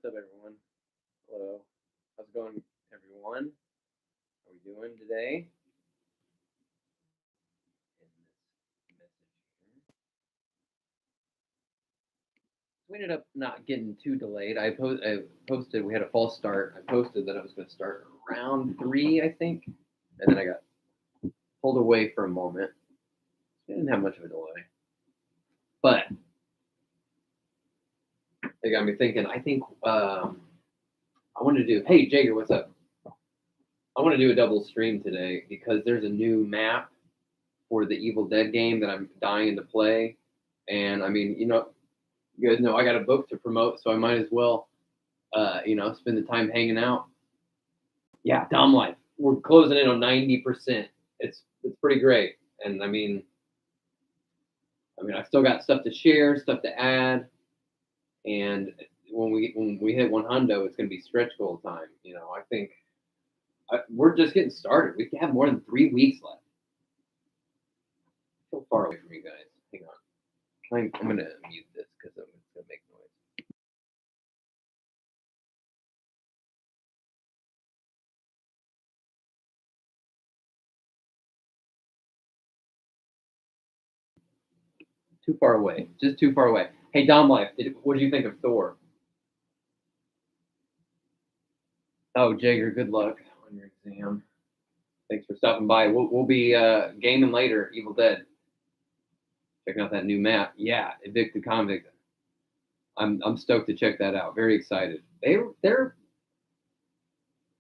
What's up, everyone? Hello. How's it going, everyone? How are we doing today? In this message here. We ended up not getting too delayed. I posted, we had a false start. I posted that I was going to start around 3, I think. And then I got pulled away for a moment. I didn't have much of a delay. But it got me thinking. I think I want to do, hey, Jager, what's up? I want to do a double stream today because there's a new map for the Evil Dead game that I'm dying to play. And I mean, you guys know I got a book to promote, so I might as well, spend the time hanging out. Yeah, Dom Life. We're closing in on 90%. It's pretty great. And I mean, I still got stuff to share, stuff to add, and when we hit 100, it's gonna be stretch goal time. I think we're just getting started. We have more than 3 weeks left. So far away from you guys. Hang on. I'm gonna mute this because it's gonna make noise. Too far away. Just too far away. Hey, Dom Life, what did you think of Thor? Oh, Jager, good luck on your exam. Thanks for stopping by. We'll be gaming later. Evil Dead. Checking out that new map. Yeah, Evicted Convict. I'm stoked to check that out. Very excited. They're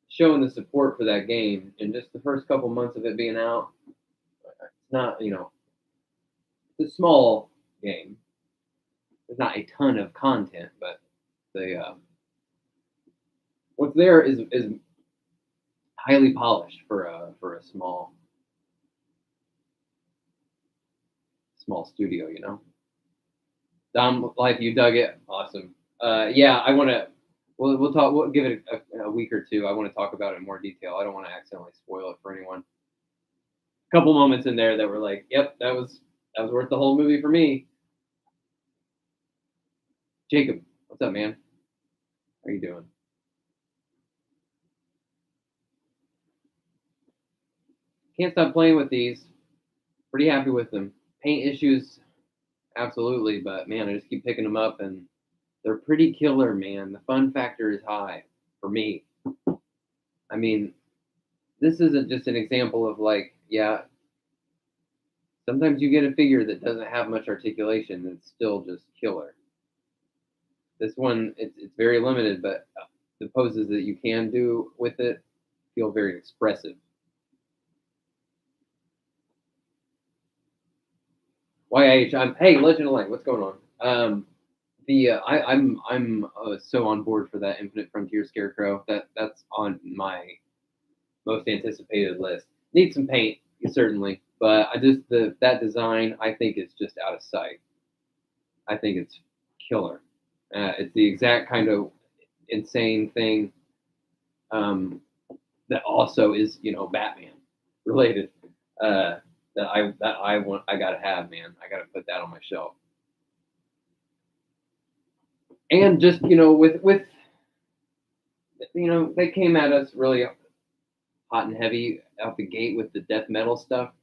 showing the support for that game in just the first couple months of it being out. It's not, it's a small game. There's not a ton of content, but what's there is highly polished for a small studio. Dom Life, you dug it. Awesome. Yeah, I want to. We'll talk. We'll give it a week or two. I want to talk about it in more detail. I don't want to accidentally spoil it for anyone. A couple moments in there that were like, "Yep, that was worth the whole movie for me." Jacob, what's up, man? How you doing? Can't stop playing with these. Pretty happy with them. Paint issues, absolutely, but man, I just keep picking them up and they're pretty killer, man. The fun factor is high for me. I mean, this isn't just an example of like, yeah, sometimes you get a figure that doesn't have much articulation that's still just killer. This one, it's very limited, but the poses that you can do with it feel very expressive. YH, hey, Legend of Light, what's going on? I'm so on board for that Infinite Frontier Scarecrow. That's on my most anticipated list. Need some paint, certainly, but that design I think is just out of sight. I think it's killer. It's the exact kind of insane thing that also is Batman related. That I want. I gotta have, man. I gotta put that on my shelf. And just with they came at us really hot and heavy out the gate with the death metal stuff,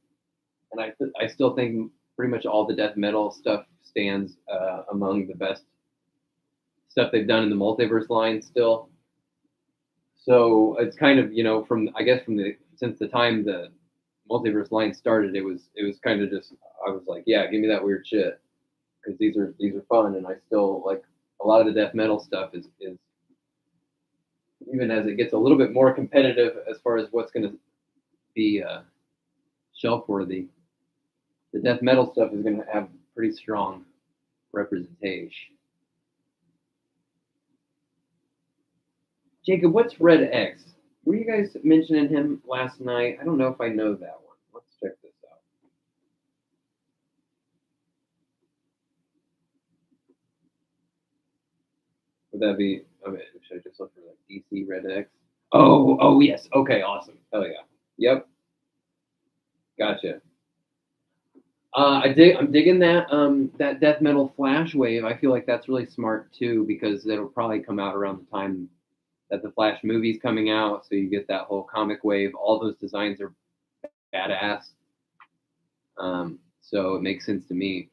and I still think pretty much all the death metal stuff stands among the best stuff they've done in the multiverse line still. So it's kind of since the time the multiverse line started, it was kind of just I was like, yeah, give me that weird shit because these are fun, and I still like a lot of the death metal stuff is even as it gets a little bit more competitive as far as what's going to be shelf worthy. The death metal stuff is going to have pretty strong representation. Jacob, what's Red X? Were you guys mentioning him last night? I don't know if I know that one. Let's check this out. Would that be? Okay, should I just look for like DC Red X? Oh yes. Okay, awesome. Hell yeah. Yep. Gotcha. I'm digging that death metal Flash wave. I feel like that's really smart too because it'll probably come out around the time that the Flash movie's coming out, so you get that whole comic wave. All those designs are badass. So it makes sense to me.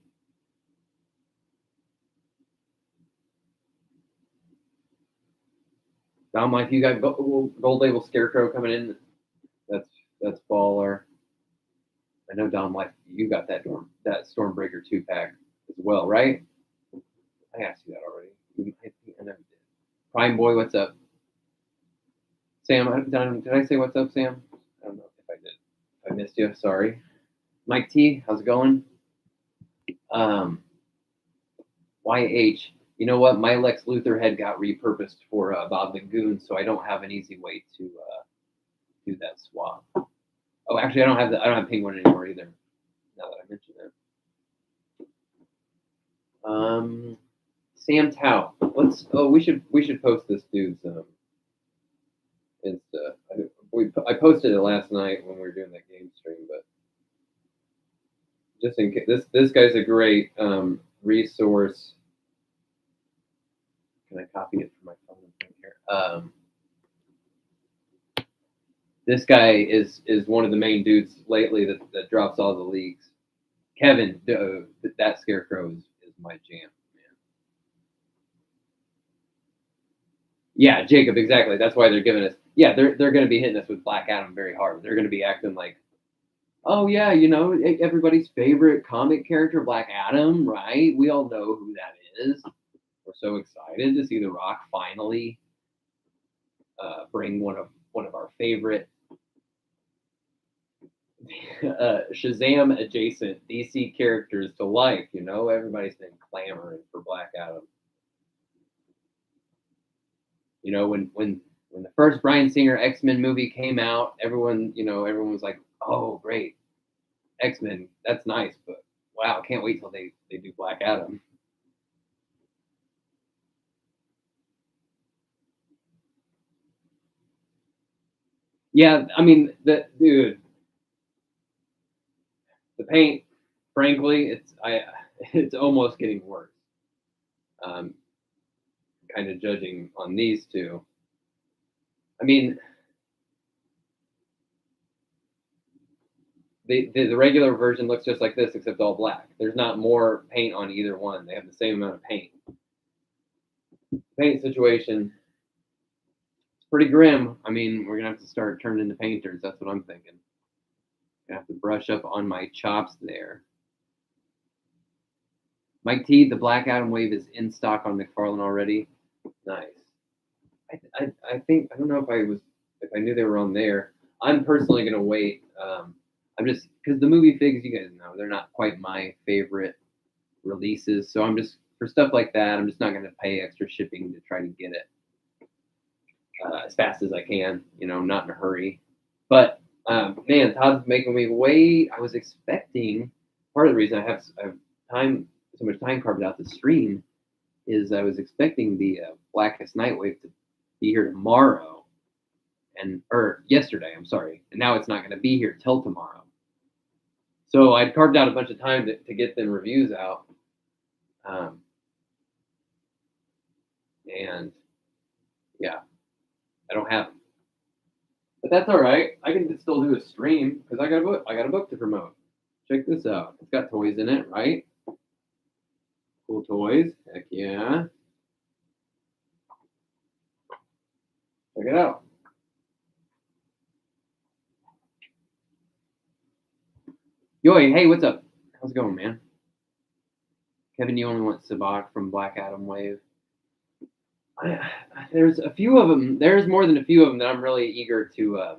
Dom Life, you got gold label Scarecrow coming in. That's that's baller. I know Dom Life, you got that Stormbreaker 2-pack as well, right? I asked you that already. I never did. Prime Boy, what's up? Sam, did I say what's up, Sam? I don't know if I did. If I missed you, sorry. Mike T, how's it going? Um, YH, you know what? My Lex Luthor head got repurposed for Bob the Goon, so I don't have an easy way to do that swap. Oh, actually, I don't have Penguin anymore either. Now that I mentioned that. Sam Tao. We should post this dude's Insta. I posted it last night when we were doing that game stream, but just in case, this guy's a great resource. Can I copy it from my phone here? This guy is one of the main dudes lately that drops all the leaks. Kevin, that Scarecrow is my jam, man. Yeah, Jacob, exactly. That's why they're giving us. Yeah, they're going to be hitting us with Black Adam very hard. They're going to be acting like, oh yeah, everybody's favorite comic character, Black Adam, right? We all know who that is. We're so excited to see The Rock finally bring one of our favorite Shazam adjacent DC characters to life. Everybody's been clamoring for Black Adam. When the first Bryan Singer X-Men movie came out, everyone was like, oh great, X-Men, that's nice, but wow, can't wait till they do Black Adam. Yeah, I mean the paint, frankly, it's almost getting worse. Kind of judging on these two. I mean, the regular version looks just like this, except all black. There's not more paint on either one. They have the same amount of paint. Paint situation, it's pretty grim. I mean, we're gonna have to start turning into painters. That's what I'm thinking. Gonna have to brush up on my chops there. Mike T, the Black Adam wave is in stock on McFarlane already. Nice. I think I don't know if I knew they were on there. I'm personally gonna wait. I'm just because the movie figs, you guys know, they're not quite my favorite releases. So I'm just for stuff like that. I'm just not gonna pay extra shipping to try to get it as fast as I can. Not in a hurry. But man, Todd's making me wait. I was expecting part of the reason I have time so much time carved out to stream is I was expecting the Blackest Nightwave to be here tomorrow or yesterday. I'm sorry, and now it's not going to be here till tomorrow. So I'd carved out a bunch of time to get them reviews out, and yeah, I don't have them. But that's all right. I can still do a stream because I got a book to promote. Check this out. It's got toys in it, right? Cool toys. Heck yeah. Check it out. Yoy, hey, what's up? How's it going, man? Kevin, you only want Sabak from Black Adam Wave. There's a few of them. There's more than a few of them that I'm really eager to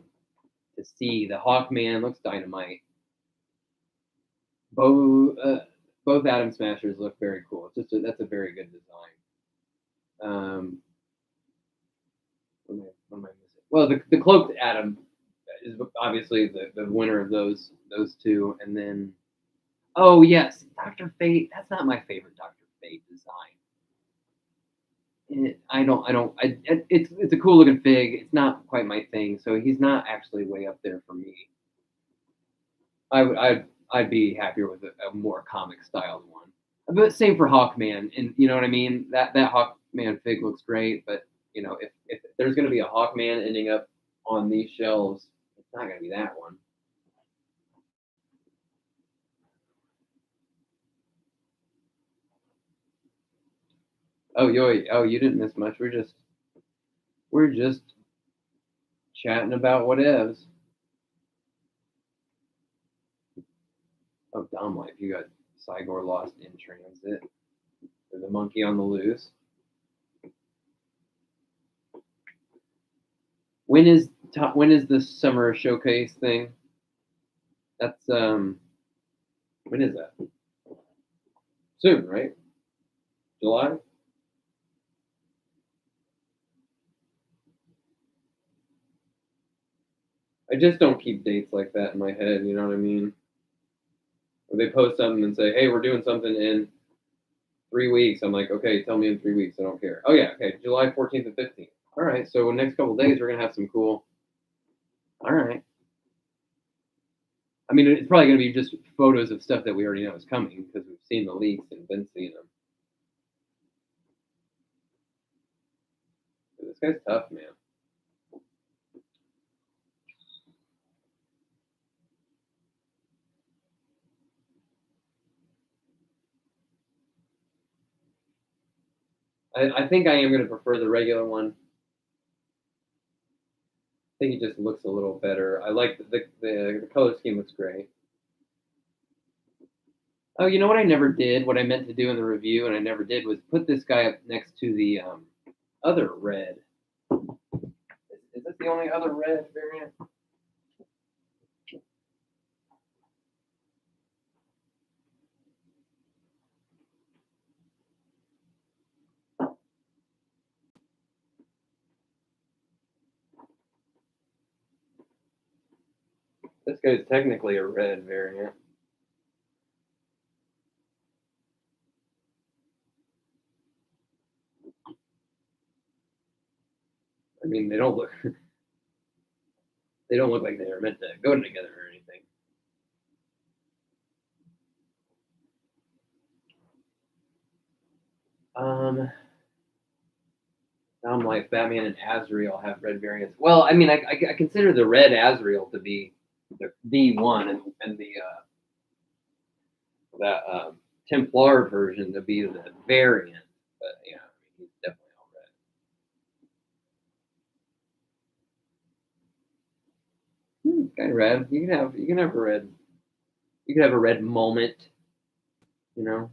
see. The Hawkman looks dynamite. Both Atom Smashers look very cool. That's a very good design. What am I missing? Well, the cloaked Atom is obviously the winner of those two, and then oh yes, Dr. Fate. That's not my favorite Dr. Fate design. It's a cool looking fig. It's not quite my thing, so he's not actually way up there for me. I'd be happier with a more comic styled one. But same for Hawkman, and you know what I mean. That Hawkman fig looks great, but you know, if there's going to be a Hawkman ending up on these shelves, it's not going to be that one. Oh, oh, you didn't miss much. We're just chatting about whatevs. Oh, Dom Life, you got Cygor lost in transit. There's a monkey on the loose. When is the summer showcase thing? That's when is that? Soon, right? July? I just don't keep dates like that in my head, you know what I mean? When they post something and say, hey, we're doing something in 3 weeks, I'm like, okay, tell me in 3 weeks, I don't care. Oh yeah, okay, July 14th and 15th. All right, so the next couple of days we're gonna have some cool. All right. I mean, it's probably gonna be just photos of stuff that we already know is coming because we've seen the leaks and been seeing them. This guy's tough, man. I think I am going to prefer the regular one. I think it just looks a little better. I like the color scheme looks great. Oh, you know what I never did? What I meant to do in the review and I never did was put this guy up next to the other red. Is this the only other red variant? This guy's technically a red variant. I mean, they don't look like they are meant to go together or anything. Dom Life, Batman, and Azrael have red variants. Well, I mean, I consider the red Azrael to be the one, and the that Templar version to be the variant. But yeah, he's definitely all red. Kind of red. You can have a red. You can have a red moment. You know.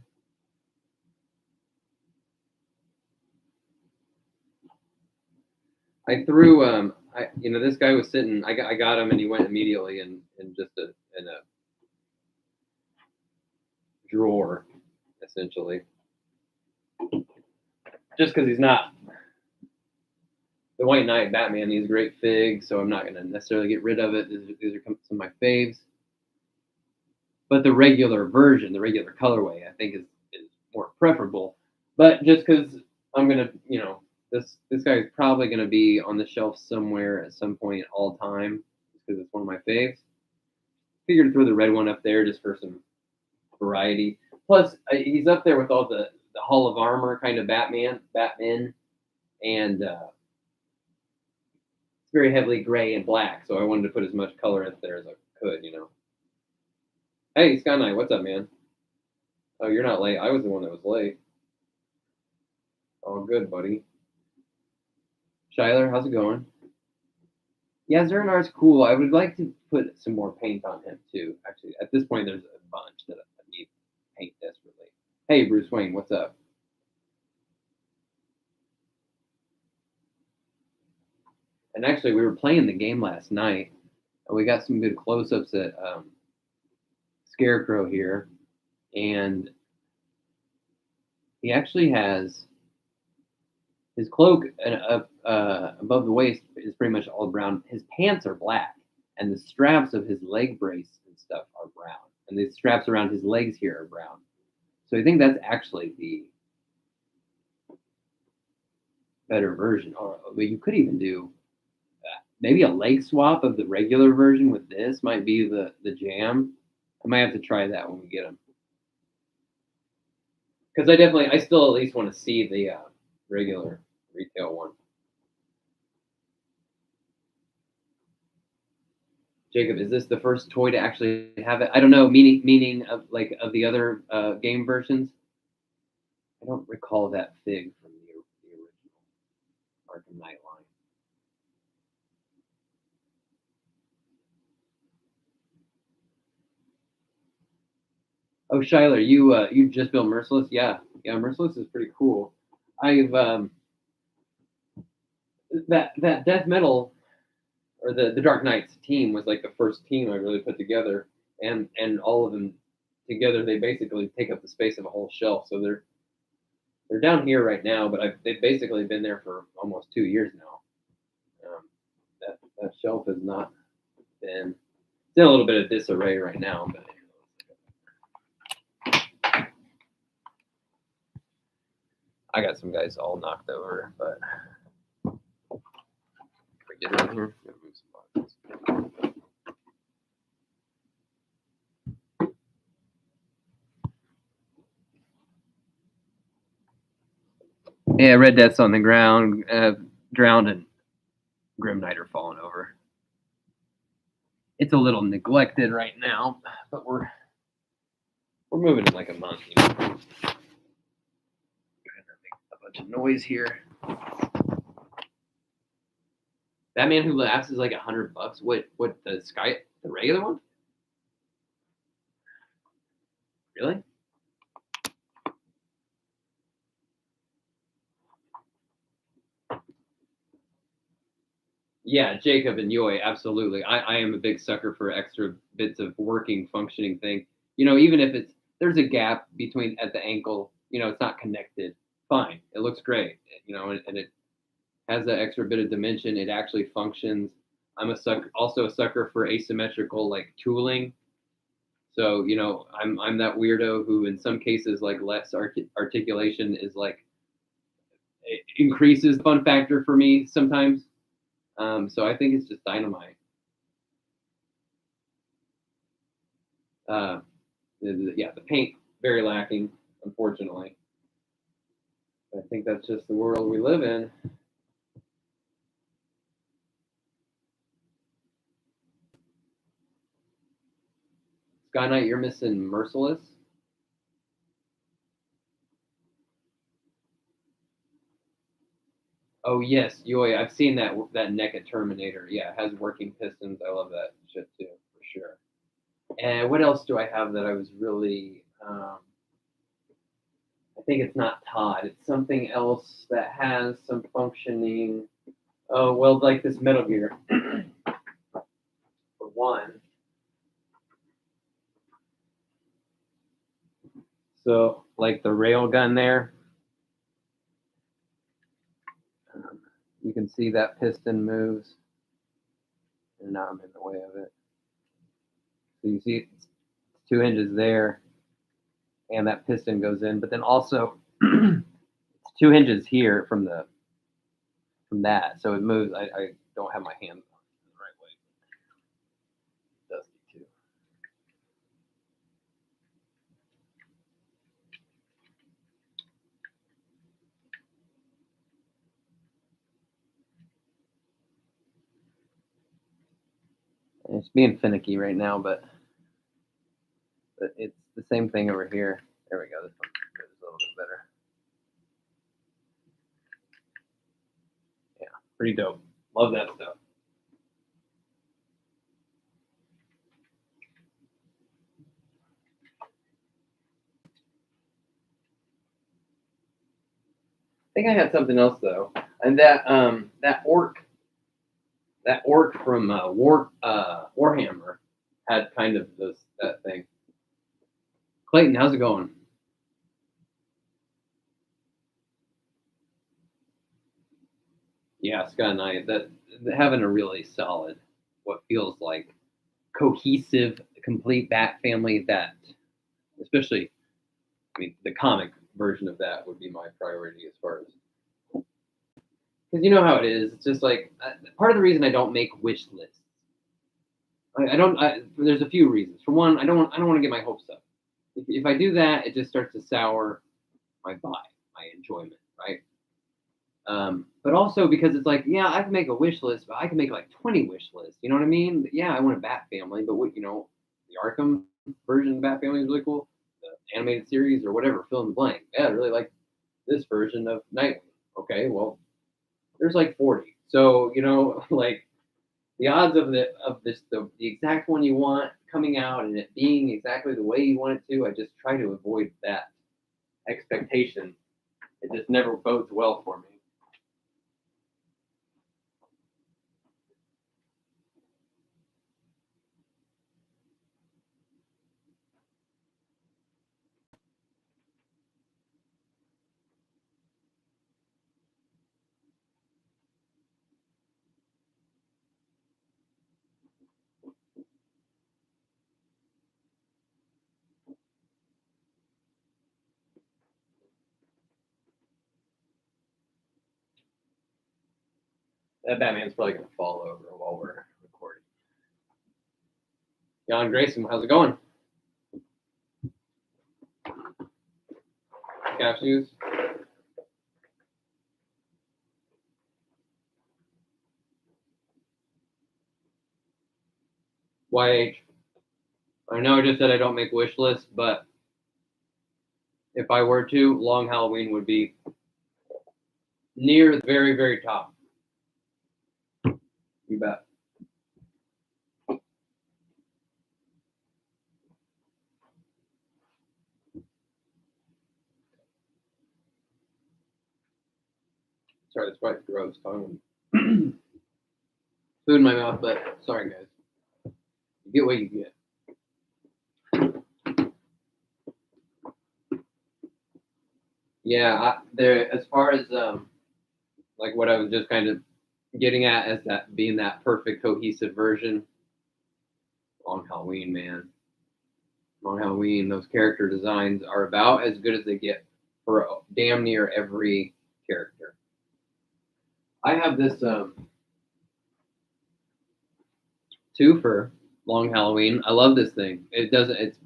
I threw this guy was sitting. I got him and he went immediately in just in a drawer, essentially. Just because he's not the White Knight Batman, he's a great fig, so I'm not going to necessarily get rid of it. These are some of my faves. But the regular version, the regular colorway, I think is more preferable. But just because I'm going to, this guy is probably going to be on the shelf somewhere at some point all time because it's one of my faves. Figured to throw the red one up there just for some variety. Plus, he's up there with all the Hall of Armor kind of Batman, and it's very heavily gray and black. So I wanted to put as much color in there as I could, Hey, Sky Knight, what's up, man? Oh, you're not late. I was the one that was late. All good, buddy. Shyler, how's it going? Yeah, Zernar's cool. I would like to put some more paint on him too. Actually, at this point, there's a bunch that I need paint desperately. Hey, Bruce Wayne, what's up? And actually, we were playing the game last night, and we got some good close-ups at Scarecrow here, and he actually has his cloak above the waist is pretty much all brown. His pants are black, and the straps of his leg brace and stuff are brown, and the straps around his legs here are brown. So I think that's actually the better version. Or you could even do maybe a leg swap of the regular version with this might be the jam. I might have to try that when we get them. Because I still at least want to see the regular retail one. Jacob, is this the first toy to actually have it? I don't know, meaning of the other game versions. I don't recall that fig from the original Arkham Knight line. Oh, Shyler, you just built Merciless? Yeah, Merciless is pretty cool. I've that Death Metal or the Dark Knights team was like the first team I really put together, and all of them together they basically take up the space of a whole shelf. So they're down here right now, but they've basically been there for almost 2 years now. That shelf has not been. It's in a little bit of disarray right now, but. I got some guys all knocked over, but if I get in here, I'm gonna move some boxes. Yeah, Red Death's on the ground, drowned, and Grim Knight are falling over. It's a little neglected right now, but we're moving in like a month. You know? Trying to make a bunch of noise here. Batman Who Laughs is like $100. What the regular one? Really? Yeah, Jacob and Yoy, absolutely. I am a big sucker for extra bits of working, functioning thing. You know, even if there's a gap between at the ankle, you know, it's not connected. Fine, it looks great. You know, and it has that extra bit of dimension. It actually functions. I'm also a sucker for asymmetrical like tooling. So you know, I'm that weirdo who, in some cases, like less articulation is like it increases the fun factor for me sometimes. So I think it's just dynamite. The paint very lacking, unfortunately. I think that's just the world we live in. Sky Knight, you're missing Merciless. Oh yes, Yoy, I've seen that NECA Terminator. Yeah, it has working pistons. I love that shit too, for sure. And what else do I have that I was really? I think it's not Todd. It's something else that has some functioning. Oh well, like this Metal Gear. For one. So like the rail gun there. You can see that piston moves. And now I'm in the way of it. So you see it's 2 hinges there, and that piston goes in. But then also it's 2 hinges here from that, so it moves. I don't have my hand the right way. It does need to. It's being finicky right now, but it's the same thing over here. There we go. This one is a little bit better. Yeah, pretty dope. Love that stuff. I think I had something else though, and that orc from Warhammer had kind of that thing. Clayton, how's it going? Yeah, Scott and I that having a really solid, what feels like cohesive, complete Bat family that, especially, I mean, the comic version of that would be my priority as far as because you know how it is. It's just like part of the reason I don't make wish lists. I don't. There's a few reasons. For one, I don't want to get my hopes up. If I do that, it just starts to sour my buy, my enjoyment, right? But also because it's like, yeah, I can make a wish list, but I can make like 20 wish lists. You know what I mean? Yeah, I want a Bat Family, but what the Arkham version of the Bat Family is really cool. The animated series or whatever, fill in the blank. Yeah, I really like this version of Nightwing. Okay, well, there's like 40. So like the odds the exact one you want coming out and it being exactly the way you want it to, I just try to avoid that expectation. It just never bodes well for me. That Batman's probably gonna fall over while we're recording. Jan Grayson, how's it going? Cashews? YH. I know I just said I don't make wish lists, but if I were to, Long Halloween would be near the very, very top. You bet. Sorry, that's probably gross. Tongue. Food in my mouth, but sorry, guys. You get what you get. Yeah, as far as like what I was just kind of getting at as that being that perfect cohesive version. Long Halloween, man. Long Halloween, those character designs are about as good as they get for damn near every character. I have this two for Long Halloween. I love this thing. It doesn't. It's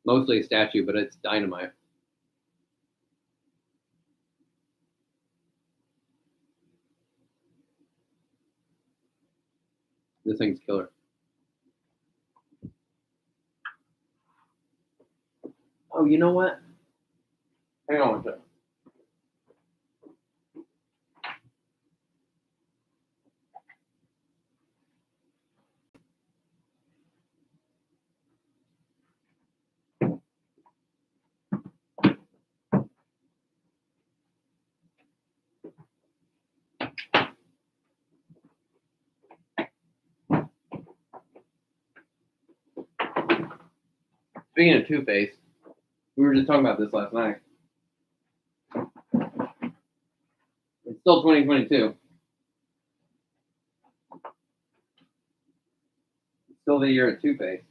mostly a statue, but it's dynamite. This thing's killer. Oh, you know what? Hang on one second. Speaking of Two-Face, we were just talking about this last night. It's still 2022. It's still the year of Two-Face.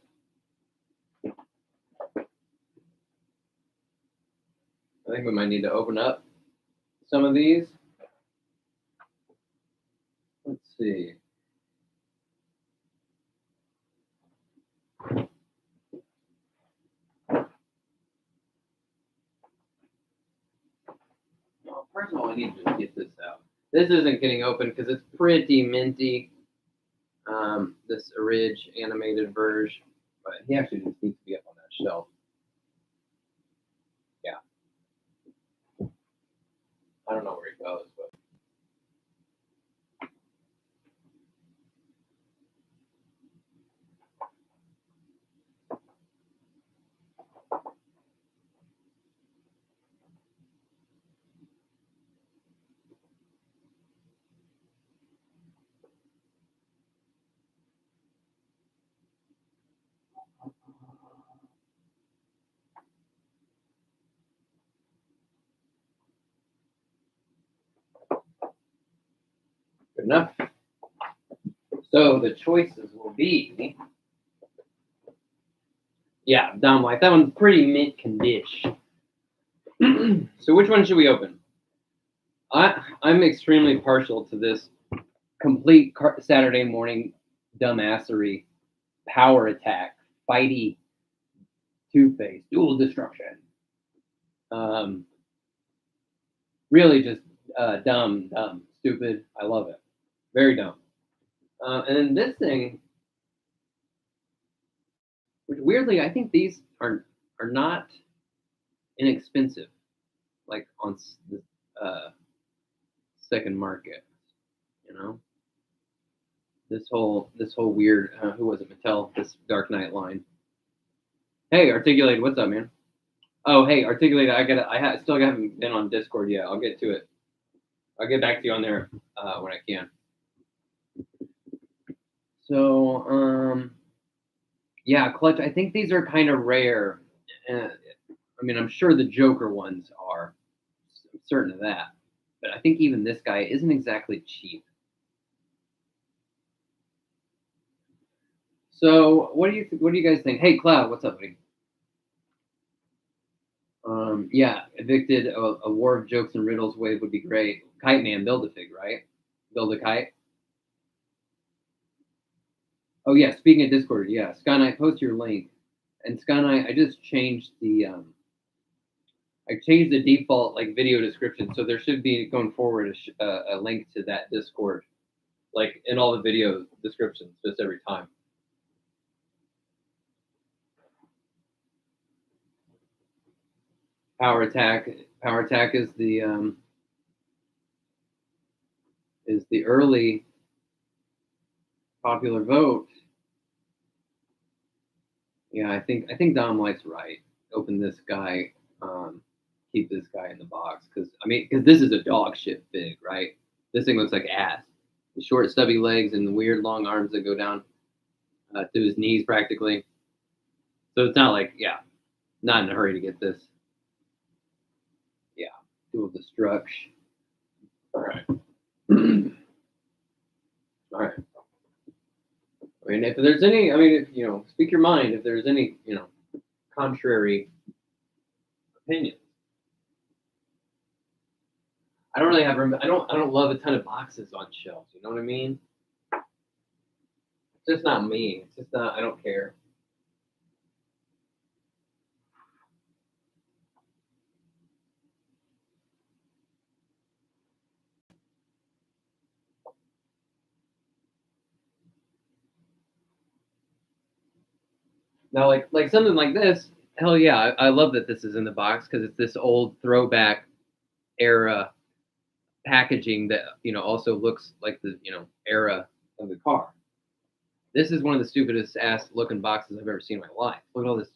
I think we might need to open up some of these. Let's see. Well, first of all, I need to just get this out. This isn't getting open because it's pretty minty. This Ridge animated version, but he actually just needs to be up on that shelf. Yeah. I don't know where he goes, but good enough. So the choices will be, yeah, Dom Light. That one's pretty mint condition. So which one should we open? I'm extremely partial to this complete Saturday morning dumbassery power attack, fighty, Two-Face, dual destruction. Really just dumb, stupid. I love it. Very dumb. And then this thing, which weirdly, I think these are not inexpensive, like on the second market. You know, this whole weird who was it, Mattel, this Dark Knight line. Hey, Articulated, what's up, man? Oh, hey, Articulated, I still haven't been on Discord yet. I'll get to it. I'll get back to you on there when I can. So, yeah, Clutch. I think these are kind of rare. I mean, I'm sure the Joker ones are. I'm certain of that. But I think even this guy isn't exactly cheap. So, what do you guys think? Hey, Cloud, what's up, buddy? Yeah, Evicted, a War of Jokes and Riddles wave would be great. Kite Man, build a fig, right? Build a kite. Oh yeah, speaking of Discord, yeah, Sky Knight, post your link. And Sky Knight, I just changed the default like video description, so there should be going forward a link to that Discord, like in all the video descriptions, just every time. Power Attack is the early popular vote. Yeah, I think Dom Light's right. Open this guy, keep this guy in the box because this is a dog shit fig, right? This thing looks like ass. The short, stubby legs and the weird long arms that go down to his knees practically. So it's not like, yeah, not in a hurry to get this. Yeah, dual destruction. All right. All right. I mean, if there's any, if, speak your mind. If there's any, contrary opinions. I don't really have room. I don't love a ton of boxes on shelves. You know what I mean? It's just not me. It's just not. I don't care. Now, like something like this, hell yeah, I love that this is in the box because it's this old throwback era packaging that also looks like the era of the car. This is one of the stupidest ass looking boxes I've ever seen in my life. Look at all this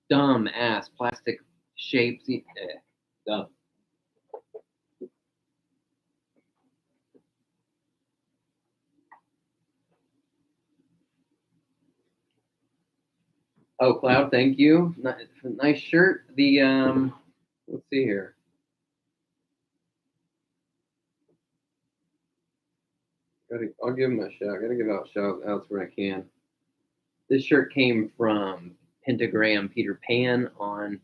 dumb ass plastic shapes. Dumb. Oh, Cloud, thank you. Nice shirt. The let's see here. I'll give him a shout. Gotta give out shout outs where I can. This shirt came from Pentagram Peter Pan on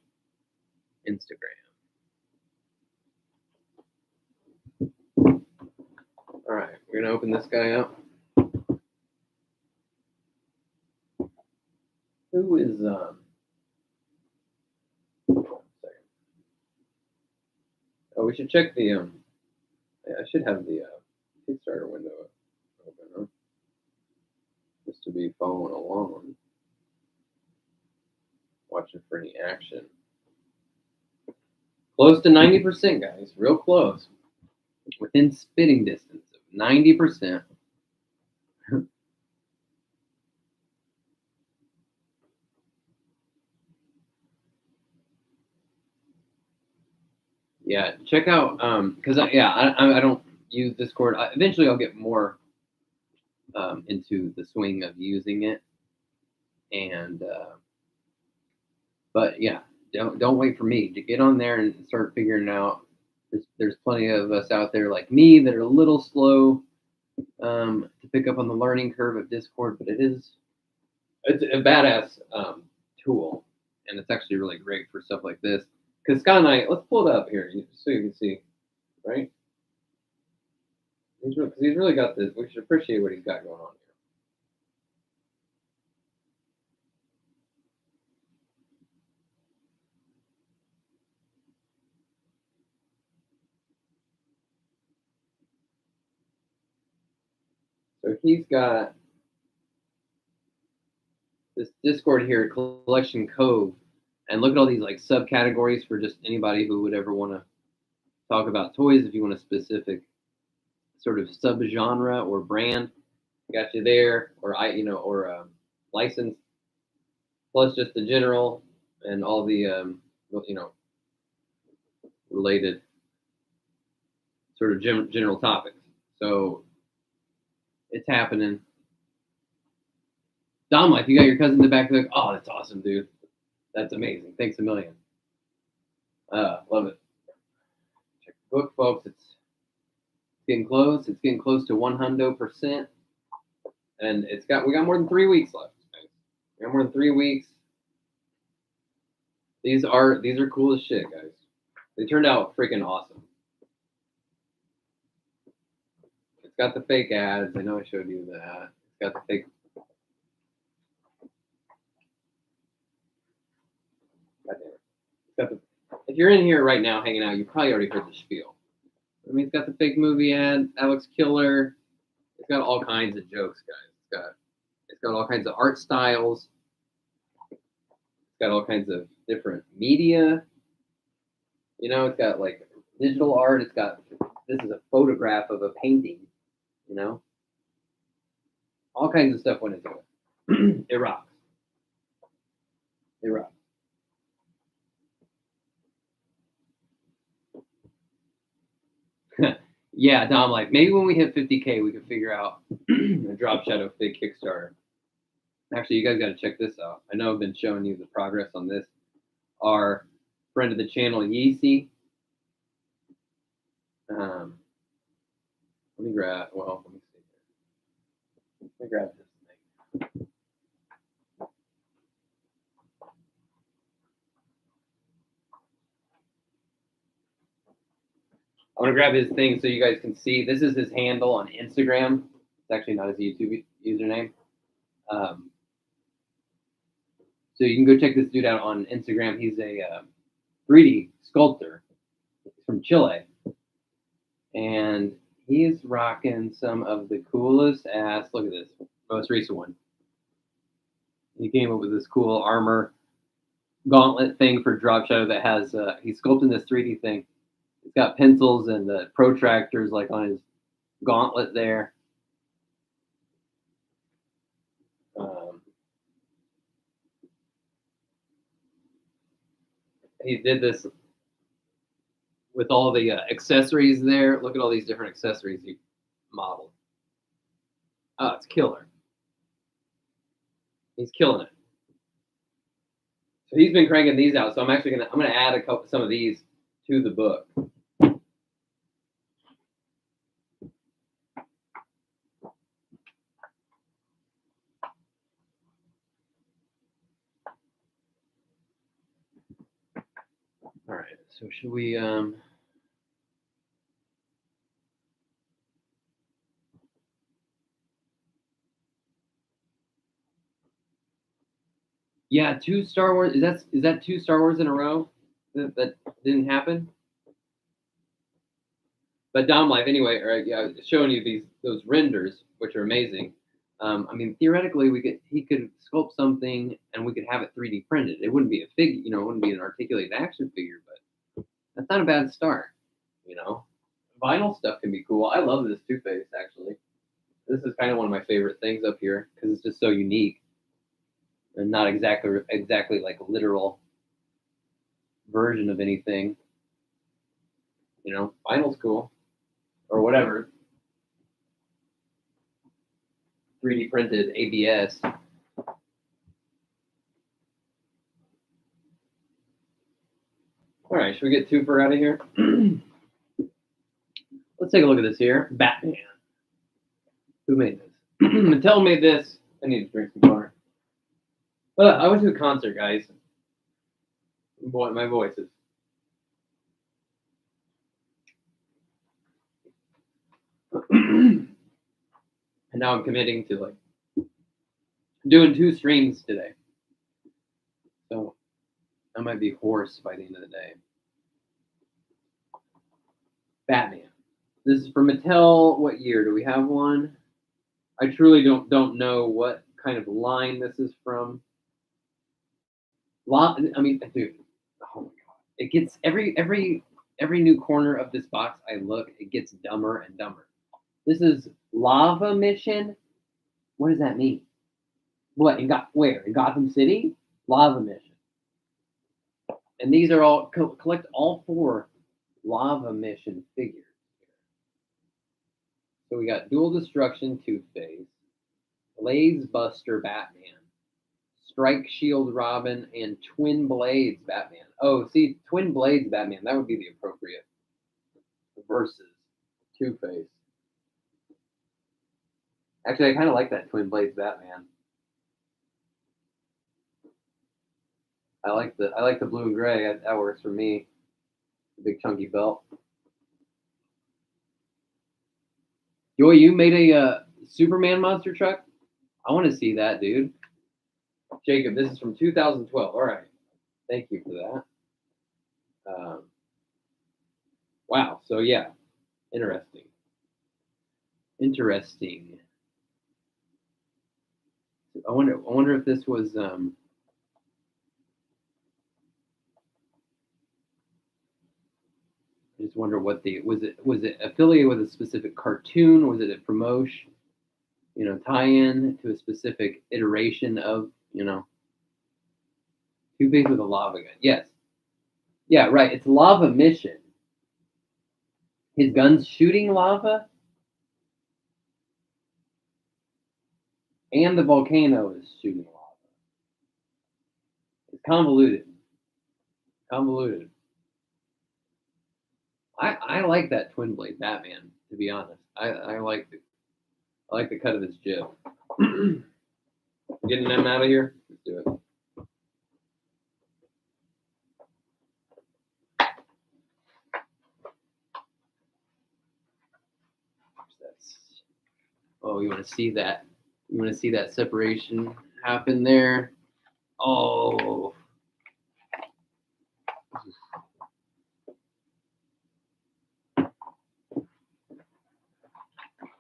Instagram. All right, we're gonna open this guy up. Who is Oh, we should check the I should have the Kickstarter window open, huh? Just to be following along, watching for any action. Close to 90%, guys. Real close. Within spitting distance of 90%. Yeah, check out because I don't use Discord. Eventually, I'll get more into the swing of using it, and but yeah, don't wait for me to get on there and start figuring it out. There's plenty of us out there like me that are a little slow to pick up on the learning curve of Discord, but it's a badass tool, and it's actually really great for stuff like this. Because Sky Knight, let's pull it up here so you can see, right? He's really got this. We should appreciate what he's got going on here. So he's got this Discord here, Collection Cove, and look at all these like subcategories for just anybody who would ever want to talk about toys. If you want a specific sort of subgenre or brand, got you there, or or license, plus just the general and all the related sort of general topics. So it's happening. Dom Life, you got your cousin in the back. Like, oh, that's awesome, dude. That's amazing. Thanks a million. Love it. Check the book, folks. It's getting close. It's getting close to 100%, and we got more than 3 weeks left. Guys. We got more than 3 weeks. These are cool as shit, guys. They turned out freaking awesome. It's got the fake ads. I know I showed you that. It's got the fake. If you're in here right now hanging out, you probably already heard the spiel. I mean, it's got the fake movie ad, Alex Killer. It's got all kinds of jokes, guys. It's got all kinds of art styles. It's got all kinds of different media. It's got like digital art. This is a photograph of a painting. All kinds of stuff went into it. It rocks. It rocks. Yeah, Dom, like maybe when we hit 50K, we can figure out a Drop Shadow Fig Kickstarter. Actually, you guys got to check this out. I know I've been showing you the progress on this. Our friend of the channel, Yeezy. Let me see. Let me grab this thing. I'm gonna grab his thing so you guys can see. This is his handle on Instagram. It's actually not his YouTube username. So you can go check this dude out on Instagram. He's a 3D sculptor. He's from Chile, and he's rocking some of the coolest ass. Look at this most recent one. He came up with this cool armor gauntlet thing for Drop Shadow that has. He's sculpting this 3D thing. It's got pencils and the protractors like on his gauntlet there. He did this with all the accessories there. Look at all these different accessories he modeled. Oh, it's killer. He's killing it. So he's been cranking these out. So I'm gonna add some of these to the book. All right, so should we yeah, 2 Star Wars. Is that 2 Star Wars in a row that didn't happen? But Dom Life anyway, right? Yeah, showing you those renders, which are amazing. I mean, theoretically, he could sculpt something and we could have it 3D printed. It wouldn't be a figure, it wouldn't be an articulated action figure, but that's not a bad start. Vinyl stuff can be cool. I love this Two-Face actually. This is kind of one of my favorite things up here because it's just so unique and not exactly like a literal version of anything. Vinyl's cool or whatever. 3D printed ABS. All right, should we get Twofer out of here? Let's take a look at this here. Batman. Who made this? Mattel made this. I need to drink some water. I went to a concert, guys. Boy, my voice is. And now I'm committing to doing 2 streams today. So I might be hoarse by the end of the day. Batman. This is for Mattel. What year? Do we have one? I truly don't know what kind of line this is from. I mean, dude, oh my god, it gets every new corner of this box I look, it gets dumber and dumber. This is Lava Mission. What does that mean? What where in Gotham City? Lava Mission. And these are all collect all 4 Lava Mission figures. So we got Dual Destruction Two-Face, Blaze Buster Batman, Strike Shield Robin, and Twin Blades Batman. Oh, see, Twin Blades Batman, that would be the appropriate versus Two-Face. Actually, I kind of like that Twin Blades Batman. I like the blue and gray. That works for me. The big chunky belt. Joy, you made a Superman monster truck? I want to see that, dude. Jacob, this is from 2012. All right. Thank you for that. Wow. So, yeah. Interesting. Interesting. I wonder if this was... I just wonder what was it affiliated with a specific cartoon? Was it a promotion? Tie-in to a specific iteration of, Two-Face with a lava gun. Yes. Yeah, right. It's Lava Mission. His gun's shooting lava, and the volcano is shooting lava. It's convoluted. Convoluted. I like that Twin Blade Batman, to be honest. I like the cut of his jib. Getting them out of here? Let's do it. Oh, you want to see that? You want to see that separation happen there? Oh.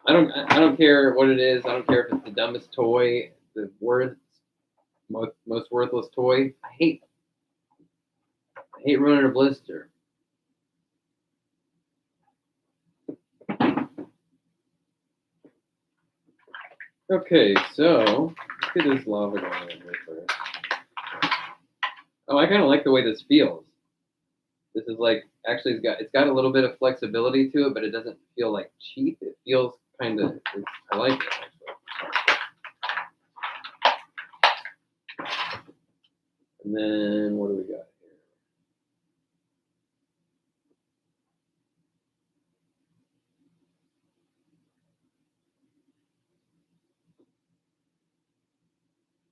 I don't care what it is. I don't care if it's the dumbest toy, the most worthless toy. I hate running a blister. Okay, so let's get this lava going in here first. Oh, I kind of like the way this feels. This is like, actually, it's got a little bit of flexibility to it, but it doesn't feel like cheap. It feels kind of, I like it actually. And then what do we got here?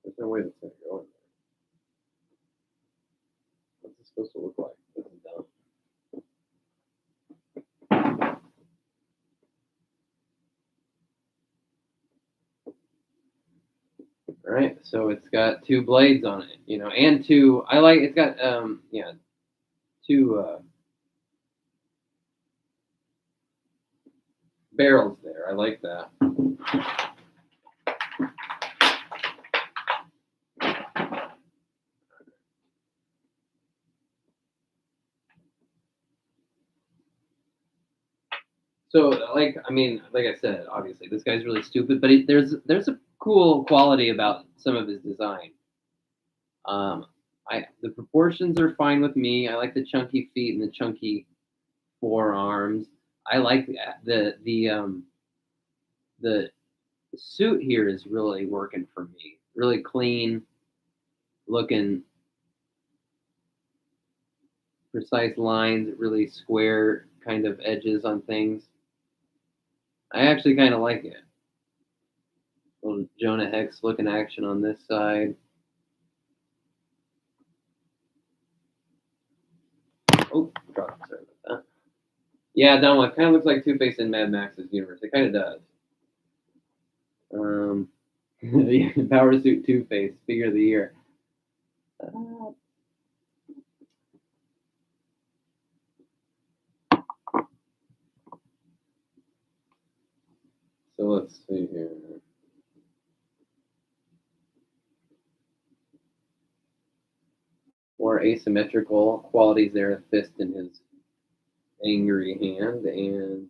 There's no way that's going to go in there. What's it supposed to look like? This is dumb. All right, so it's got 2 blades on it, and 2. It's got yeah, 2 barrels there. I like that. So, like I said, obviously this guy's really stupid, but there's a cool quality about some of his design. The proportions are fine with me. I like the chunky feet and the chunky forearms. I like the suit here is really working for me. Really clean looking, precise lines, really square kind of edges on things. I actually kind of like it. Little Jonah Hex looking action on this side. Oh, sorry about that. Yeah, Donald, it kind of looks like Two-Face in Mad Max's universe. It kind of does. Power Suit Two-Face, figure of the year. So let's see here. more asymmetrical qualities there. A fist in his angry hand, and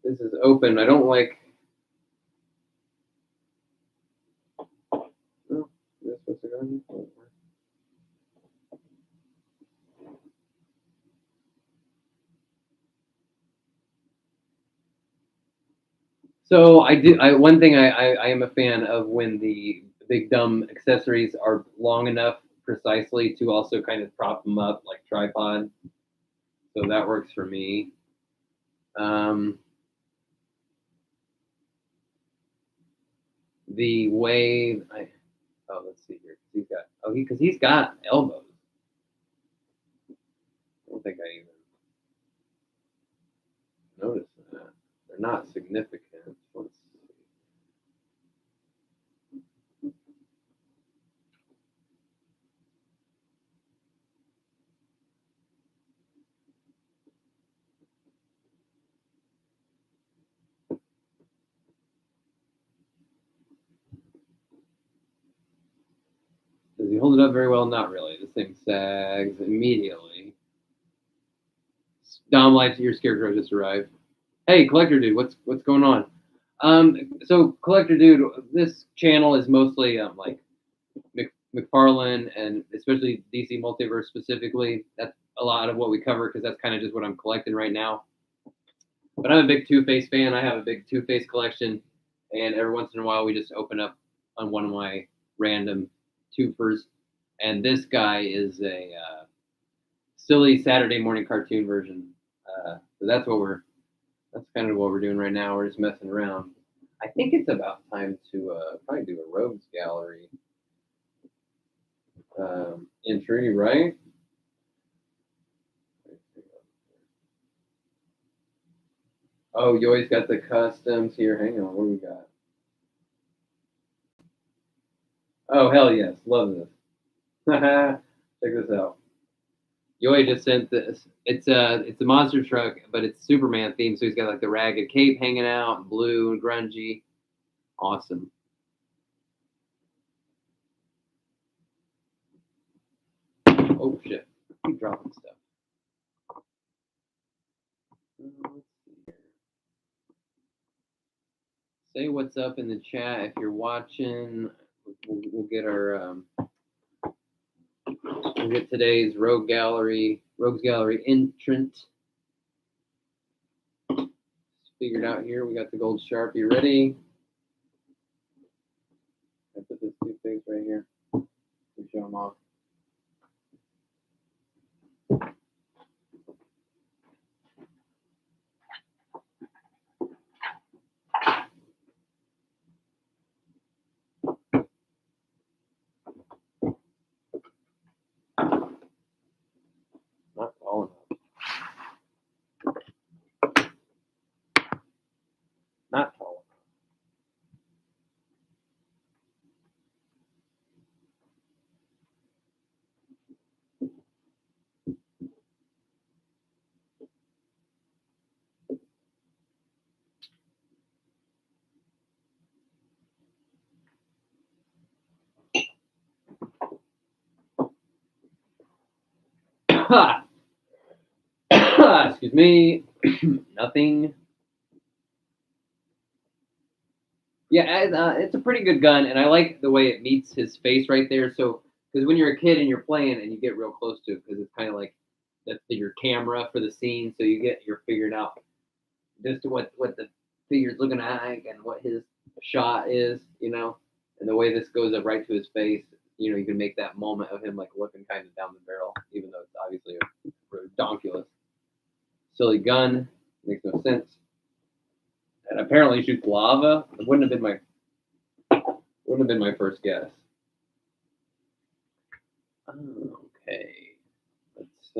this is open. I don't like. Oh, this was a gun. So one thing I am a fan of when the big dumb accessories are long enough precisely to also kind of prop them up like tripod. So that works for me. The way let's see here. Because he's got elbows. I don't think I even noticed that. They're not significant. Let's see. Does he hold it up very well? Not really. This thing sags immediately. Dom lights, your scarecrow just arrived. Hey, collector dude, what's going on? So collector dude, this channel is mostly like McFarlane and especially DC Multiverse specifically. That's a lot of what we cover because that's kind of just what I'm collecting right now. But I'm a big Two-Face fan. I have a big Two-Face collection, and every once in a while we just open up on one of my random twofers. And this guy is a silly Saturday morning cartoon version. So that's kind of what we're doing right now. We're just messing around. I think it's about time to probably do a rogues gallery entry, right? Oh, you always got the customs here. Hang on, what do we got? Oh, hell yes, love this. Check this out. Yoi just sent this. It's a monster truck, but it's Superman themed, so he's got like the ragged cape hanging out, blue and grungy. Awesome. Oh shit. Keep dropping stuff. Let's see here. Say what's up in the chat if you're watching. We'll get our we'll get today's rogues gallery entrant figured out here. We got the gold Sharpie ready. I put this two things right here to show them off. Not tall enough. Not tall enough. Excuse me. Nothing. Yeah, it's a pretty good gun, and I like the way it meets his face right there. So, because when you're a kid and you're playing and you get real close to it, because it's kind of like that's your camera for the scene, so you're figuring out just what the figure's looking like and what his shot is, and the way this goes up right to his face, you can make that moment of him like looking kind of down the barrel, even though it's obviously a redonkulous, silly gun, makes no sense. And apparently shoots lava. It wouldn't have been my first guess. Okay. Let's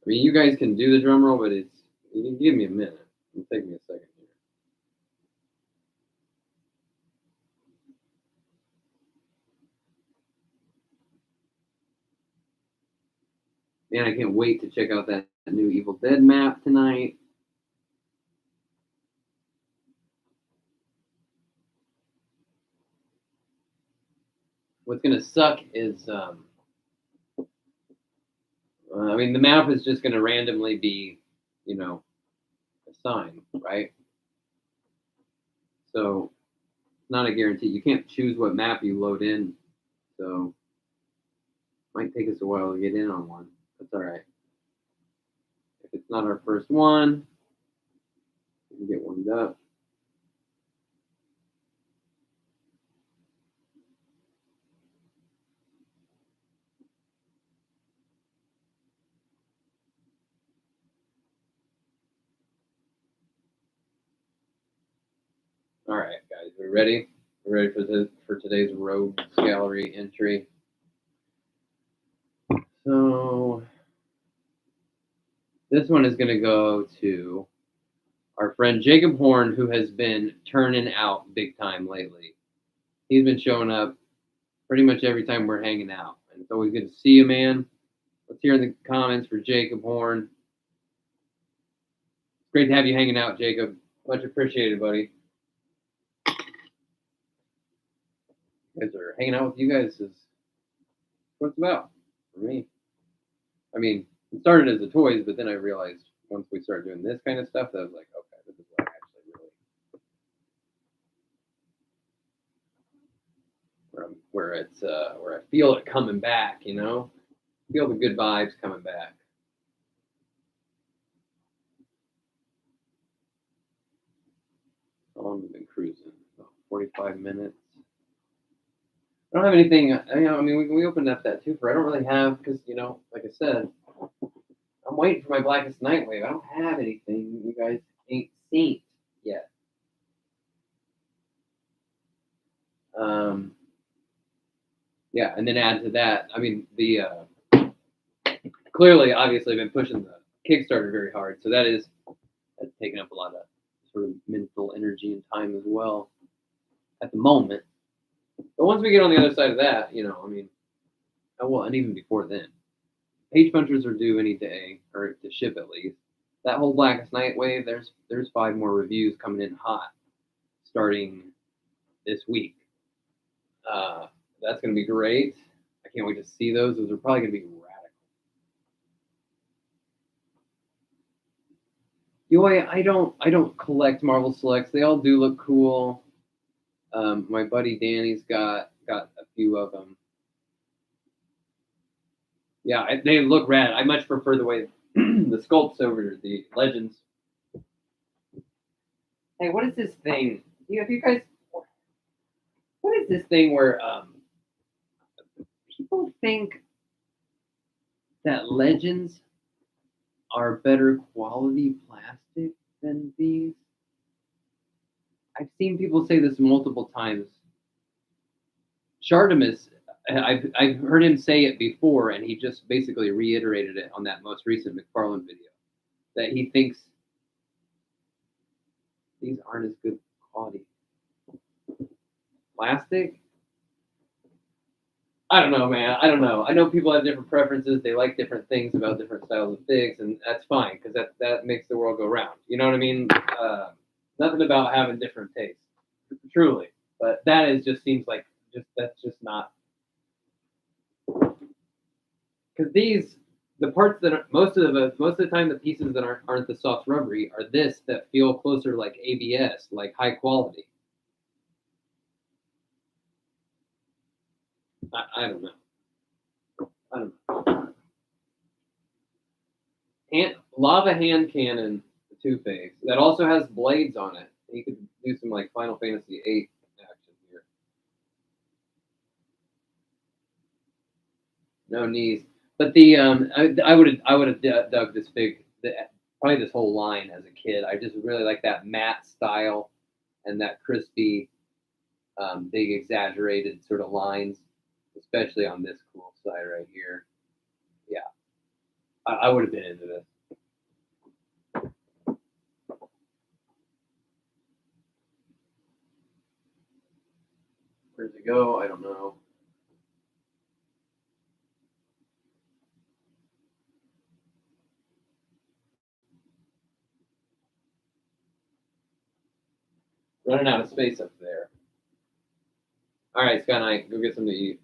I mean, you guys can do the drum roll, but you can give me a minute. It'll take me a second here. Man, I can't wait to check out that new Evil Dead map tonight. What's gonna suck is, I mean, the map is just gonna randomly be, you know, assigned, right? So it's not a guarantee. You can't choose what map you load in. So it might take us a while to get in on one. That's all right. If it's not our first one, we can get warmed up. All right, guys, we ready? We're ready for today's rogues gallery entry. So this one is going to go to our friend Jacob Horn, who has been turning out big time lately. He's been showing up pretty much every time we're hanging out, and it's always good to see you, man. Let's hear in the comments for Jacob Horn. It's great to have you hanging out, Jacob. Much appreciated, buddy. You guys are hanging out with you guys is what it's about for me. I mean, it started as the toys, but then I realized once we started doing this kind of stuff, that I was like, okay, this is what I actually really where it's where I feel it coming back, you know, feel the good vibes coming back. How long have we been cruising? About 45 minutes. I don't have anything. You know, I mean, we opened up that twofer. I don't really have because you know, like I said, I'm waiting for my Blackest Nightwave. I don't have anything you guys ain't seen yet. Um, yeah, and then add to that, I mean, the clearly, obviously, been pushing the Kickstarter very hard, so that's taken up a lot of sort of mental energy and time as well at the moment. But once we get on the other side of that, you know, I mean, well, and even before then, Page Punchers are due any day, or to ship at least. That whole Blackest Night wave, there's 5 more reviews coming in hot, starting this week. That's gonna be great. I can't wait to see those. Those are probably gonna be radical. Yoy, I don't collect Marvel Selects. They all do look cool. My buddy Danny's got a few of them. Yeah, they look rad. I much prefer the way the sculpts over the Legends. Hey, what is this thing? Have you guys? What is this thing where people think that Legends are better quality plastic than these? I've seen people say this multiple times. Shartimus, I've heard him say it before, and he just basically reiterated it on that most recent McFarlane video, that he thinks these aren't as good quality plastic. I don't know, man. I don't know. I know people have different preferences. They like different things about different styles of figs, and that's fine because that makes the world go round. You know what I mean? Nothing about having different tastes, truly. But that is just seems like that's just not because the parts that are most of the time the pieces that aren't the soft rubbery are this that feel closer like ABS, like high quality. I don't know. I don't know. Lava hand cannon Two-Face that also has blades on it. You could do some like Final Fantasy VIII action here. No knees, but the I would have dug this probably this whole line as a kid. I just really like that matte style and that crispy, big exaggerated sort of lines, especially on this cool side right here. Yeah, I would have been into this. Where's it go? I don't know. Running out of space up there. All right, Sky Knight, go get something to eat.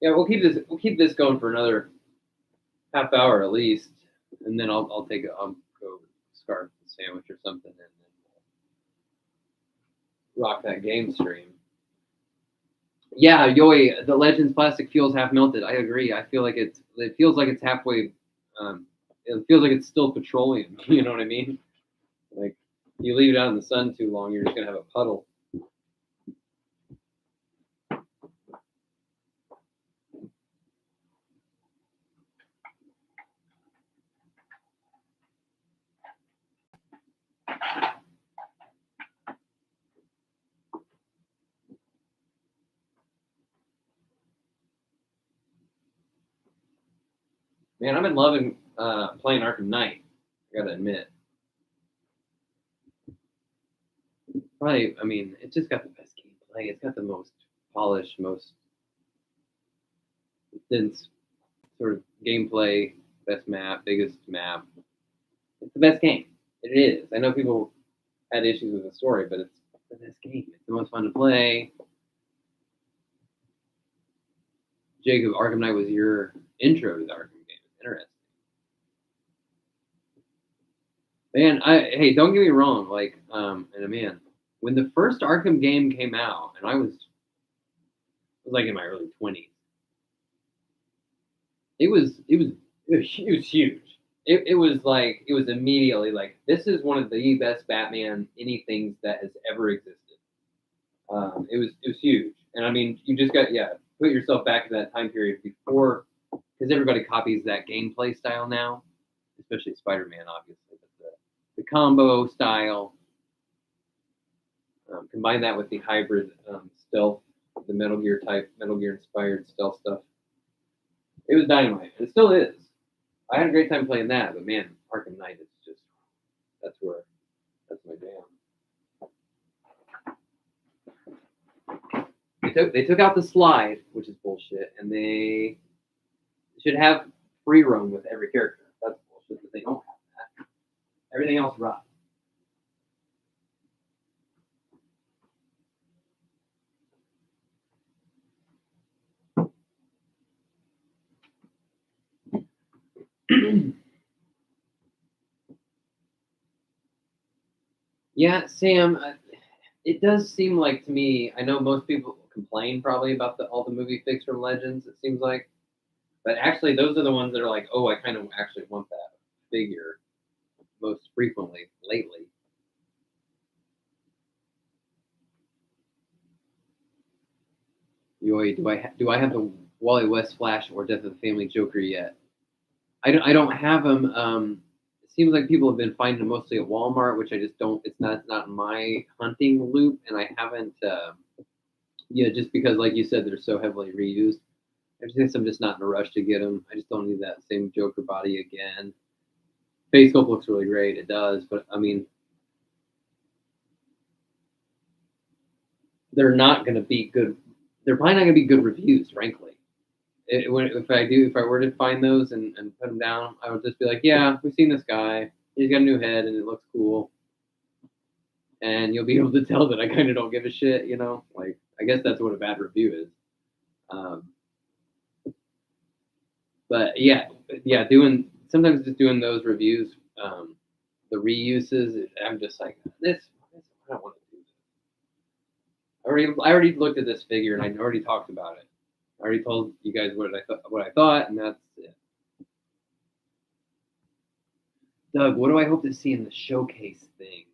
Yeah, we'll keep this going for another half hour at least, and then I'll go scarf a sandwich or something, and then we'll rock that game stream. Yeah, Yoi, the Legends plastic feels half melted. I agree. I feel like it feels like it's halfway. It feels like it's still petroleum. You know what I mean? Like you leave it out in the sun too long, you're just gonna have a puddle. Man, I've been loving playing Arkham Knight. I gotta admit. Probably, I mean, it just got the best gameplay. It's got the most polished, most dense sort of gameplay, best map, biggest map. It's the best game. It is. I know people had issues with the story, but it's the best game. It's the most fun to play. Jacob, Arkham Knight was your intro to the Arkham game. Interesting. Man, hey, don't get me wrong. Like, and man, when the first Arkham game came out, and I was like in my early 20s, it was huge. It was immediately like, this is one of the best Batman anything that has ever existed. It was huge, and I mean, you just got put yourself back to that time period before, because everybody copies that gameplay style now, especially Spider-Man, obviously. But the combo style, combine that with the hybrid stealth, the Metal Gear inspired stealth stuff. It was dynamite. It still is. I had a great time playing that, but man, Arkham Knight is just that's my jam. They took out the slide, which is bullshit, and they should have free roam with every character. That's bullshit that they don't have that. Everything else rocks. Yeah, Sam, it does seem like to me, I know most people complain probably about all the movie fix from Legends, it seems like. But actually, those are the ones that are like, oh, I kind of actually want that figure most frequently lately. Do I have the Wally West Flash or Death of the Family Joker yet? I don't have them. It seems like people have been finding them mostly at Walmart, which I just don't. It's not my hunting loop, and I haven't. Just because, like you said, they're so heavily reused. I guess I'm just not in a rush to get them. I just don't need that same Joker body again. Face sculpt looks really great. It does, but I mean, they're not going to be good. They're probably not going to be good reviews, frankly. If I were to find those and put them down, I would just be like, yeah, we've seen this guy. He's got a new head and it looks cool. And you'll be able to tell that I kind of don't give a shit, you know? Like, I guess that's what a bad review is. But sometimes just doing those reviews, the reuses, I'm just like, I don't want to do this. I already looked at this figure and I already talked about it. I already told you guys what I thought, and that's it. Doug, what do I hope to see in the showcase thing?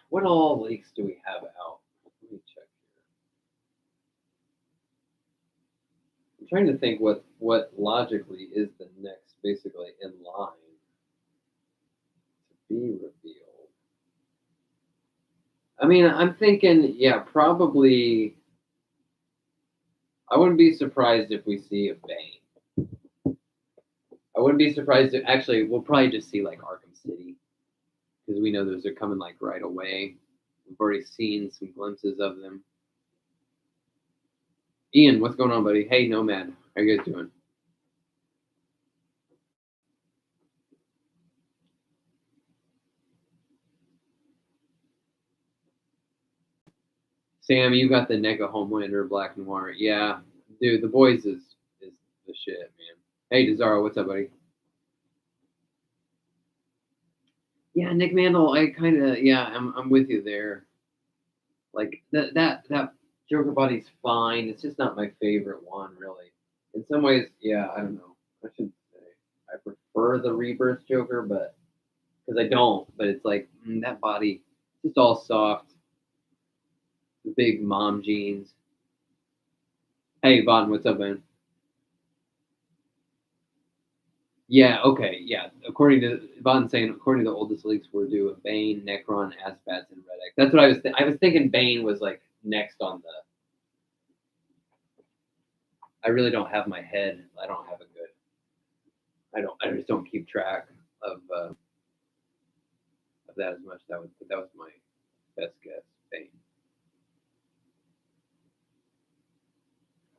What all leaks do we have out? Let me check here. I'm trying to think what logically is the next, basically, in line to be revealed. I mean, I'm thinking, probably. I wouldn't be surprised if we see a Bane. I wouldn't be surprised if, actually, we'll probably just see like Arkham City, because we know those are coming like right away. We've already seen some glimpses of them. Ian, what's going on, buddy? Hey, Nomad, how you guys doing? Sam, you got the NECA Homelander Black Noir. Yeah, dude, the boys is the shit, man. Hey, Desaro, what's up, buddy? Yeah, Nick Mandel, I kind of, yeah, I'm with you there. Like that Joker body's fine. It's just not my favorite one, really. In some ways, yeah, I don't know. I should say I prefer the Rebirth Joker, but because I don't, but it's like that body, just all soft, the big mom jeans. Hey, Vaughn, what's up, man? Yeah, okay, yeah. According to Vaughn saying, according to the oldest leaks, we're due a Bane, Necron, Asbats, and Red X. That's what I was. I was thinking Bane was like next on the. I really don't have my head. I don't have a good. I don't. I just don't keep track of that as much. That was my best guess. Bane.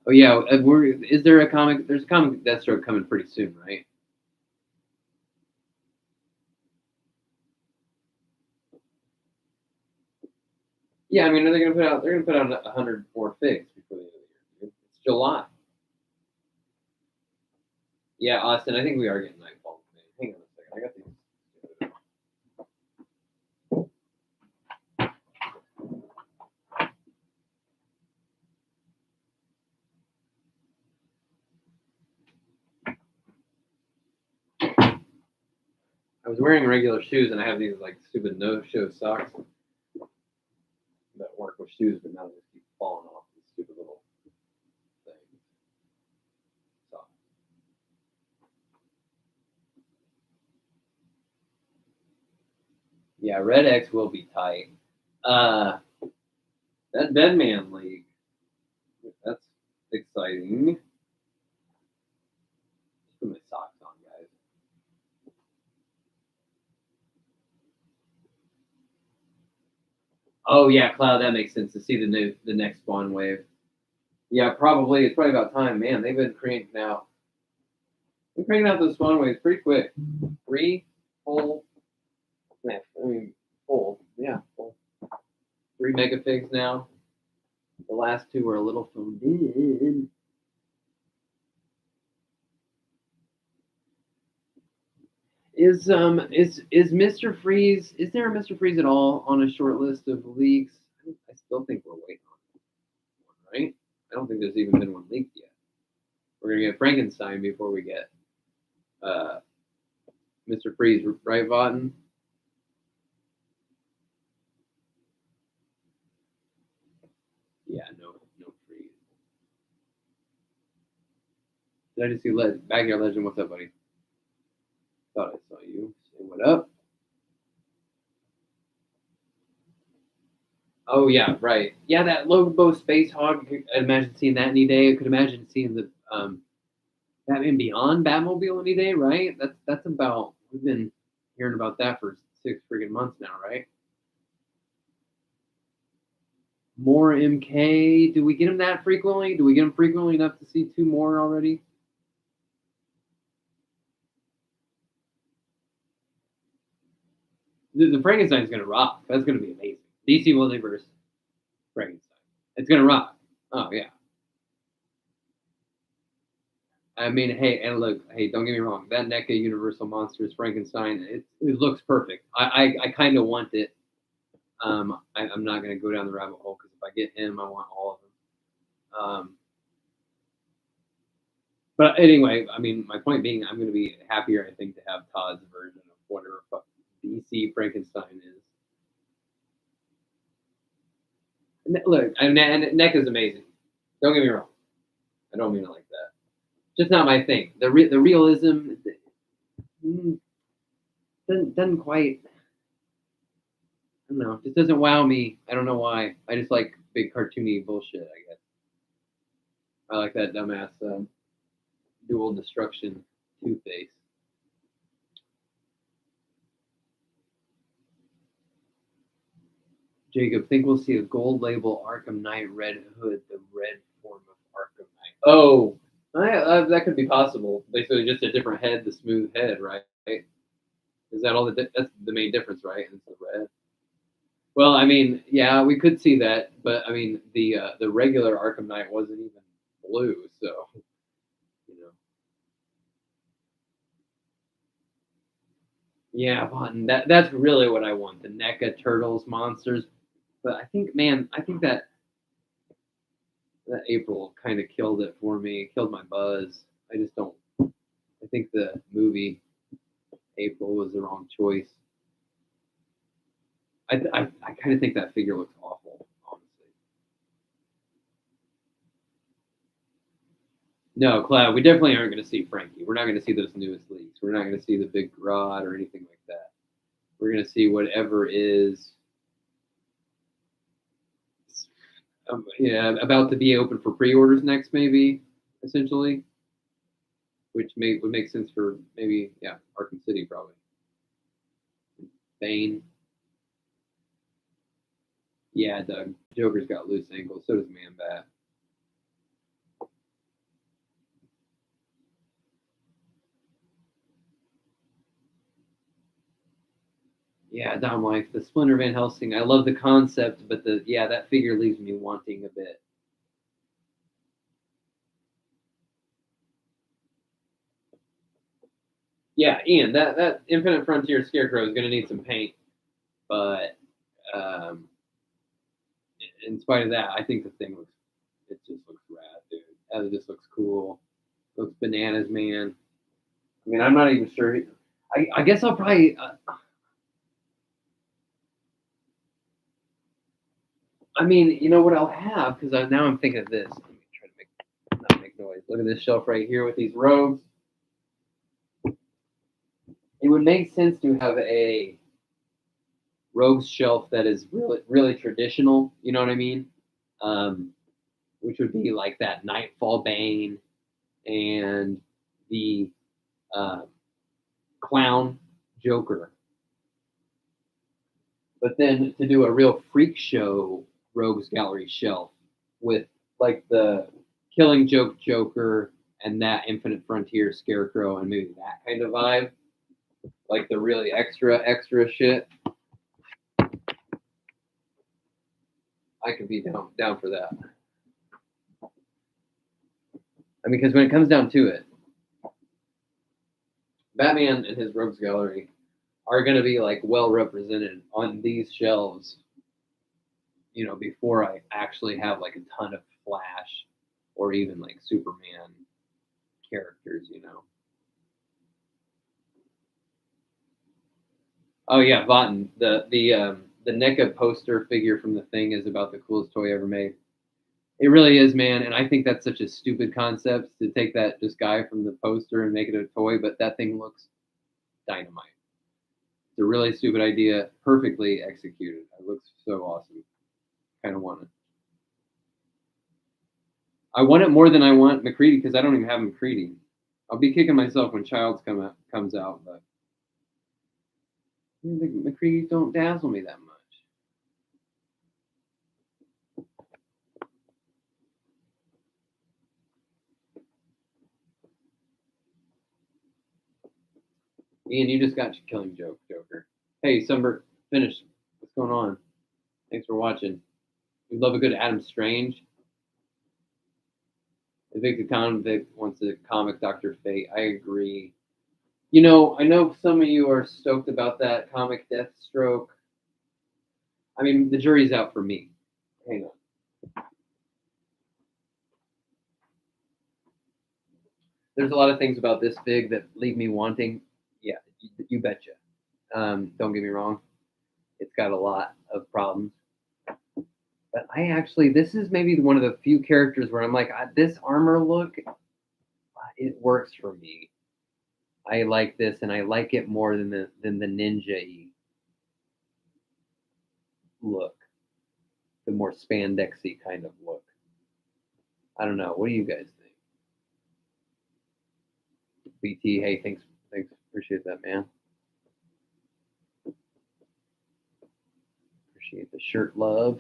Oh yeah, is there a comic? There's a comic Deathstroke coming pretty soon, right? Yeah, I mean, they're gonna put out. They're gonna put out 100 more figs before the end of the year. Dude. It's July. Yeah, Austin. I think we are getting Nightfall. Man. Hang on a second. I got these. I was wearing regular shoes, and I have these like stupid no-show socks that work with shoes, but now they just keep falling off these stupid little things. So, yeah, Red X will be tight. Uh, that Deadman League, that's exciting. Put my socks on, guys. Oh yeah, Cloud. That makes sense to see the next spawn wave. Yeah, probably. It's probably about time, man. They've been cranking out. They're cranking out those spawn waves pretty quick. Three full. I mean, full. Yeah, full. 3 megafigs now. The last two were a little phoned in. Is Mr. Freeze? Is there a Mr. Freeze at all on a short list of leaks? I still think we're waiting on one, right? I don't think there's even been one leaked yet. We're gonna get Frankenstein before we get uh, Mr. Freeze, right, Vaughn? Yeah, no Freeze. Did I just see Backyard Legend? What's up, buddy? Thought I saw you. Say what up? Oh yeah, right. Yeah, that Lobo Space Hog. I'd imagine seeing that any day. I could imagine seeing the Batman Beyond Batmobile any day, right? That's about we've been hearing about that for 6 freaking months now, right? More MK. Do we get him that frequently? Do we get him frequently enough to see two more already? The Frankenstein's gonna rock. That's gonna be amazing. DC Multiverse Frankenstein. It's gonna rock. Oh yeah. I mean, hey, and look, hey, don't get me wrong. That NECA Universal Monsters Frankenstein, it looks perfect. I kind of want it. I'm not gonna go down the rabbit hole because if I get him, I want all of them. But anyway, I mean, my point being, I'm gonna be happier, I think, to have Todd's version of whatever DC Frankenstein is. Look, and NECA is amazing. Don't get me wrong. I don't mean it like that. Just not my thing. The realism mm, doesn't quite. I don't know. Just doesn't wow me. I don't know why. I just like big cartoony bullshit. I guess I like that dumbass dual destruction Two Face. Jacob, think we'll see a gold label Arkham Knight Red Hood, the red form of Arkham Knight. Oh, that could be possible. Basically, just a different head, the smooth head, right? Is that all? That's the main difference, right? It's the red. Well, I mean, yeah, we could see that, but I mean, the regular Arkham Knight wasn't even blue, so you know. Yeah, Vaughn, that's really what I want. The NECA Turtles monsters. But I think, man, I think that April kind of killed it for me, killed my buzz. I just don't. I think the movie April was the wrong choice. I kind of think that figure looks awful, honestly. No, Cloud, we definitely aren't going to see Frankie. We're not going to see those newest leaks. We're not going to see the big Grodd or anything like that. We're going to see whatever is yeah, about to be open for pre-orders next, maybe, essentially, which would make sense for maybe, yeah, Arkham City, probably. Bane. Yeah, Doug. Joker's got loose ankles. So does Man Bat. Yeah, Dom Life, the Splinter Van Helsing. I love the concept, but that figure leaves me wanting a bit. Yeah, Ian, that Infinite Frontier Scarecrow is going to need some paint, but um, in spite of that, I think the thing looks it just looks rad, dude. It just looks cool. Looks bananas, man. I mean, I'm not even sure. I guess I'll probably. I mean, you know what I'll have because now I'm thinking of this. Let me try to not make noise. Look at this shelf right here with these rogues. It would make sense to have a rogues shelf that is really traditional. You know what I mean? Um, which would be like that Nightfall Bane and the uh, Clown Joker. But then to do a real freak show rogues gallery shelf with like the Killing Joke Joker and that Infinite Frontier Scarecrow and maybe that kind of vibe, like the really extra shit. I could be down for that. I mean, because when it comes down to it, Batman and his rogues gallery are going to be like well represented on these shelves, before I actually have like a ton of Flash or even like Superman characters. Oh yeah, Votten. The NECA poster figure from the thing is about the coolest toy ever made. It really is, man, and I think that's such a stupid concept to take that just guy from the poster and make it a toy, but that thing looks dynamite. It's a really stupid idea, perfectly executed. It looks so awesome. Kind of want it. I want it more than I want McCready because I don't even have McCready. I'll be kicking myself when Childs comes out, but the McCready's don't dazzle me that much. Ian, you just got your killing joke, Joker. Hey, Sunbird, finish. What's going on? Thanks for watching. We love a good Adam Strange. Evicted Convict wants a comic Dr. Fate. I agree. I know some of you are stoked about that comic Deathstroke. I mean, the jury's out for me. Hang on. There's a lot of things about this fig that leave me wanting. Yeah, you betcha. Don't get me wrong. It's got a lot of problems. But this is maybe one of the few characters where I'm like, this armor look, it works for me. I like this, and I like it more than the ninja look, the more spandexy kind of look. I don't know. What do you guys think? BT, hey, thanks, appreciate that, man. Appreciate the shirt love.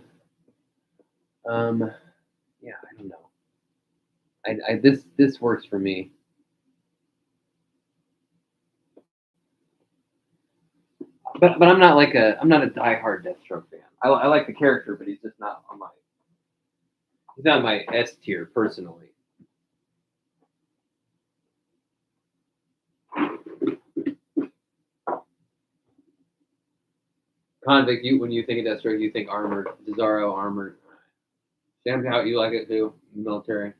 Yeah, I don't know. This works for me. but I'm not like I'm not a diehard Deathstroke fan. I like the character, but he's just not on my he's not my S tier personally. Convict, when you think of Deathstroke, you think armored. Cesaro armored. Sam, how you like it too? Military.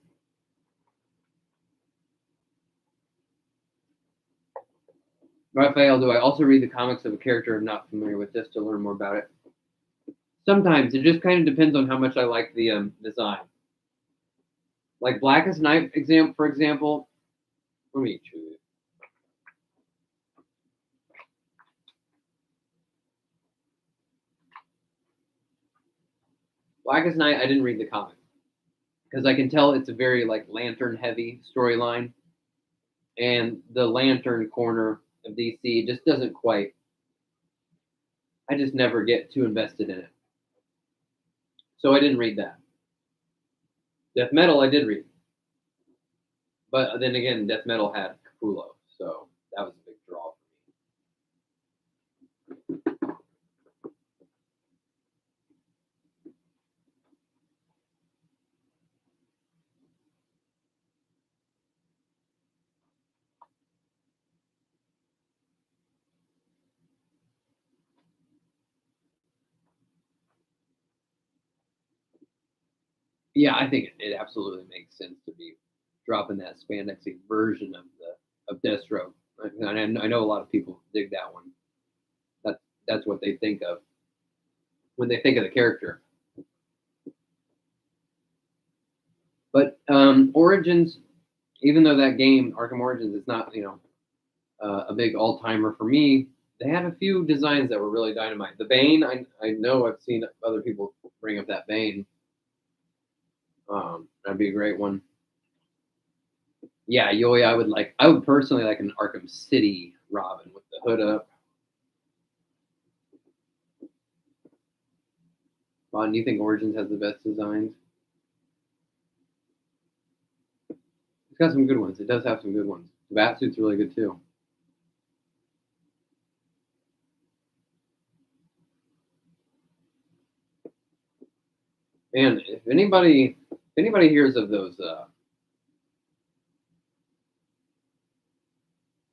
Raphael, do I also read the comics of a character I'm not familiar with just to learn more about it? Sometimes it just kind of depends on how much I like the design. Like Blackest Night, for example. Let me choose. Blackest Night, I didn't read the comic because I can tell it's a very like lantern heavy storyline, and the lantern corner of DC just doesn't quite. I just never get too invested in it, so I didn't read that. Death Metal, I did read, but then again, Death Metal had Capullo, so that was a big draw for me. Yeah, I think it absolutely makes sense to be dropping that spandexy version of Deathstroke. And I know a lot of people dig that one. That's what they think of when they think of the character. But Origins, even though that game Arkham Origins is not a big all timer for me, they had a few designs that were really dynamite. The Bane, I know I've seen other people bring up that Bane. That'd be a great one. Yeah, Yoi, I would personally like an Arkham City Robin with the hood up. Bon, do you think Origins has the best designs? It's got some good ones. It does have some good ones. The Batsuit's really good too. And if anybody hears of those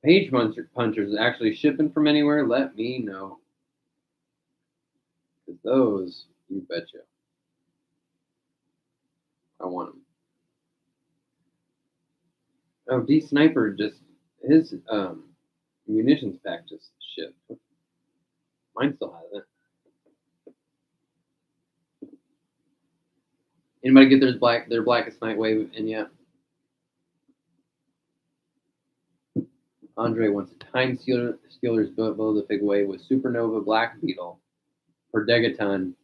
page punchers actually shipping from anywhere, let me know. Because those, you betcha, I want them. Oh, D Sniper just his munitions pack just shipped. Mine still hasn't. Anybody get their Blackest Night wave in yet? Andre wants a Time Stealer's Build-A-Fig wave with Supernova Black Beetle, Perdegaton,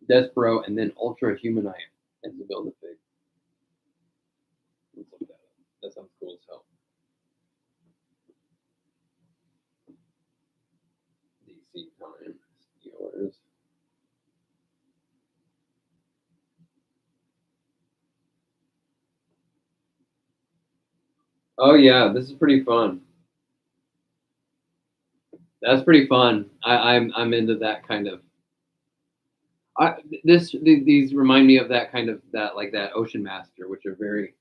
Despero, and then Ultra Humanite as the Build-A-Fig. Let's look that up. That sounds cool as hell. DC Time Steelers. Oh yeah, this is pretty fun. That's pretty fun. I'm into that kind of. These remind me of that kind of that Ocean Master, which are very.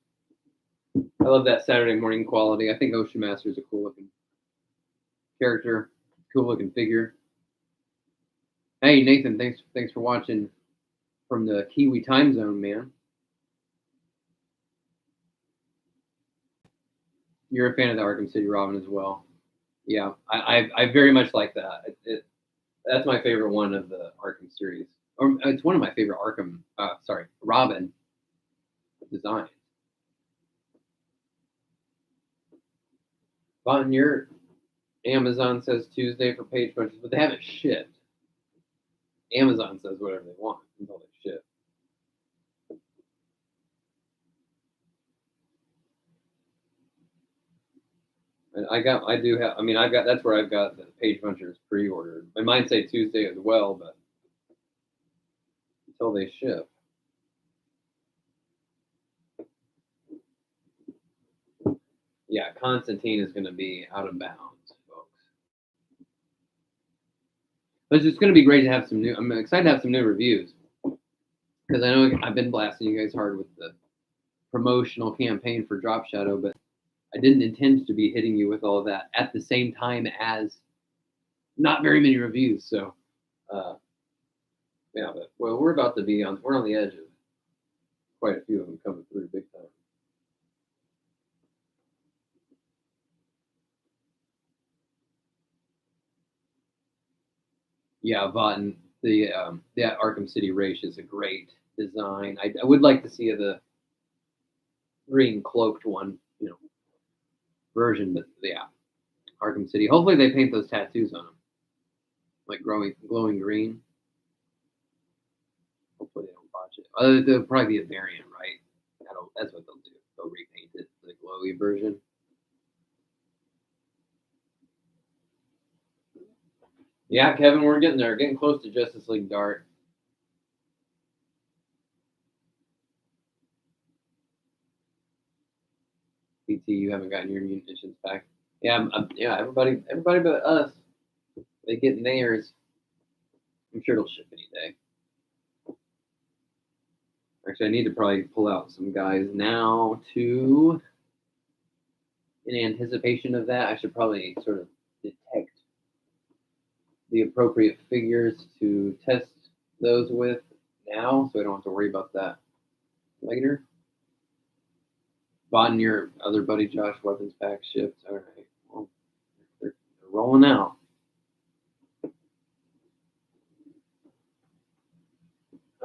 I love that Saturday morning quality. I think Ocean Master is a cool looking character, cool looking figure. Hey Nathan, thanks for watching from the Kiwi time zone, man. You're a fan of the Arkham City Robin as well. Yeah, I very much like that. That's my favorite one of the Arkham series. Or it's one of my favorite Robin designs. On your Amazon says Tuesday for page punches, but they haven't shipped. Amazon says whatever they want until they ship. And that's where I've got the page punchers pre-ordered. And mine say Tuesday as well, but until they ship. Yeah, Constantine is going to be out of bounds, folks. But it's going to be great to have some new. I'm excited to have some new reviews because I know I've been blasting you guys hard with the promotional campaign for Drop Shadow, but I didn't intend to be hitting you with all of that at the same time as not very many reviews. So, yeah, but well, we're about to be on. We're on the edge of quite a few of them coming through big time. Yeah, Vaughn, the Arkham City Race is a great design. I would like to see the green cloaked one, version, but yeah, Arkham City. Hopefully they paint those tattoos on them, like glowing green. Hopefully they don't botch it. There'll probably be a variant, right? That's what they'll do. They'll repaint it, the glowy version. Yeah, Kevin, we're getting there. Getting close to Justice League Dark. PT, you haven't gotten your munitions back. Yeah, yeah. Everybody but us. They get theirs. I'm sure it'll ship any day. Actually, I need to probably pull out some guys now to, in anticipation of that, I should probably sort of detect the appropriate figures to test those with now, so I don't have to worry about that later. Bought your other buddy Josh weapons pack shipped. All right, well, they're rolling out.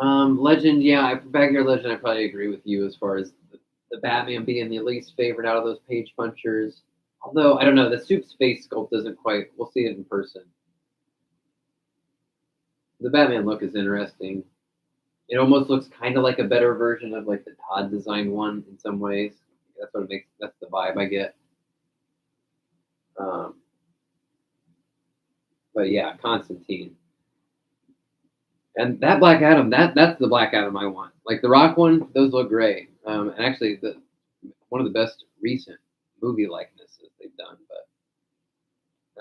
Legend, yeah, Backyard Legend, I probably agree with you as far as the Batman being the least favorite out of those page punchers. Although I don't know, the Soup's face sculpt doesn't quite. We'll see it in person. The Batman look is interesting. It almost looks kind of like a better version of like the Todd design one in some ways. That's what it makes. That's the vibe I get. Um, but yeah, Constantine. And that Black Adam, that's the Black Adam I want. Like the Rock one, those look great. And actually, one of the best recent movie likenesses they've done. But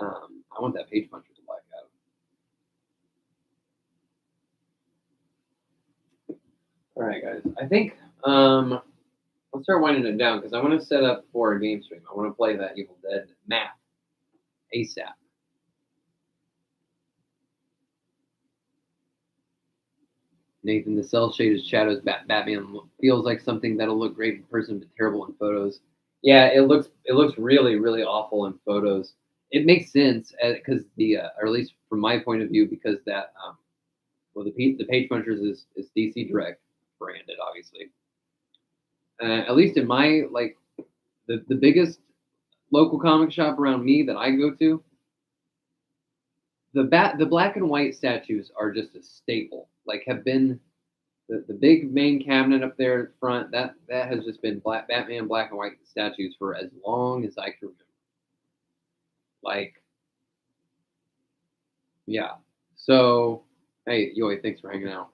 I want that Page Puncher to Black Adam. All right, guys. I think let's start winding it down because I want to set up for a game stream. I want to play that Evil Dead map ASAP. Nathan, the cell shaded shadows Batman feels like something that'll look great in person but terrible in photos. Yeah, it looks really really awful in photos. It makes sense because or at least from my point of view, because that well the Page Punchers is DC Direct branded, obviously. At least in my the biggest local comic shop around me that I go to, the black and white statues are just a staple. Like have been the big main cabinet up there in front, that has just been Batman black and white statues for as long as I can remember. Like, yeah. So, hey, Yoy, thanks for hanging out.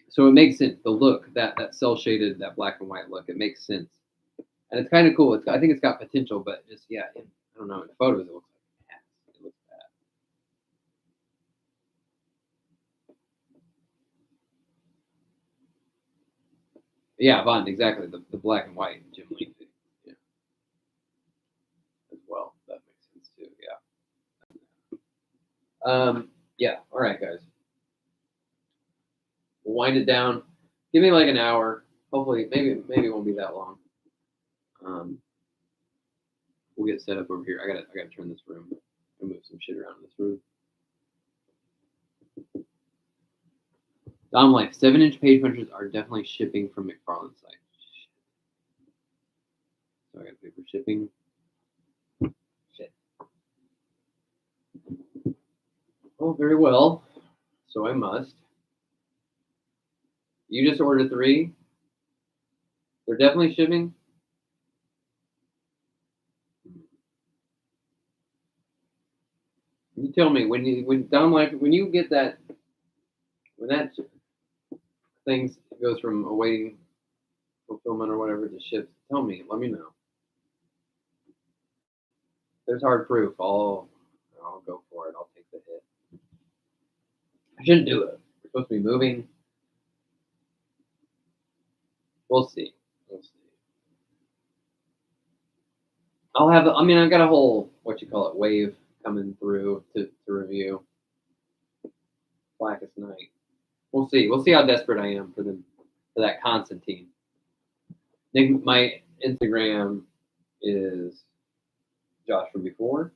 So it makes sense. The look, that cell shaded, that black and white look, it makes sense, and it's kind of cool. I think it's got potential, but just I don't know. In photos, it looks like ass. It looks bad. Yeah, Bond, exactly. The black and white Jim Lee thing, yeah, as well. That makes sense too. Yeah. Yeah. All right, guys. We'll wind it down. Give me like an hour. Hopefully, maybe it won't be that long. Um, we'll get set up over here. I gotta turn this room and move some shit around in this room. Dom Life, 7-inch page punchers are definitely shipping from McFarlane's site. So I gotta pay for shipping. Shit. Oh, very well. So I must. You just ordered 3. They're definitely shipping. You tell me when Dom Life when you get that when that thing goes from awaiting fulfillment or whatever to ship, tell me. Let me know. There's hard proof. I'll go for it. I'll take the hit. I shouldn't do it. We're supposed to be moving. We'll see. We'll see. I'll have. I mean, I've got a whole wave coming through to review. Blackest Night. We'll see. We'll see how desperate I am for that Constantine. My Instagram is Josh from before.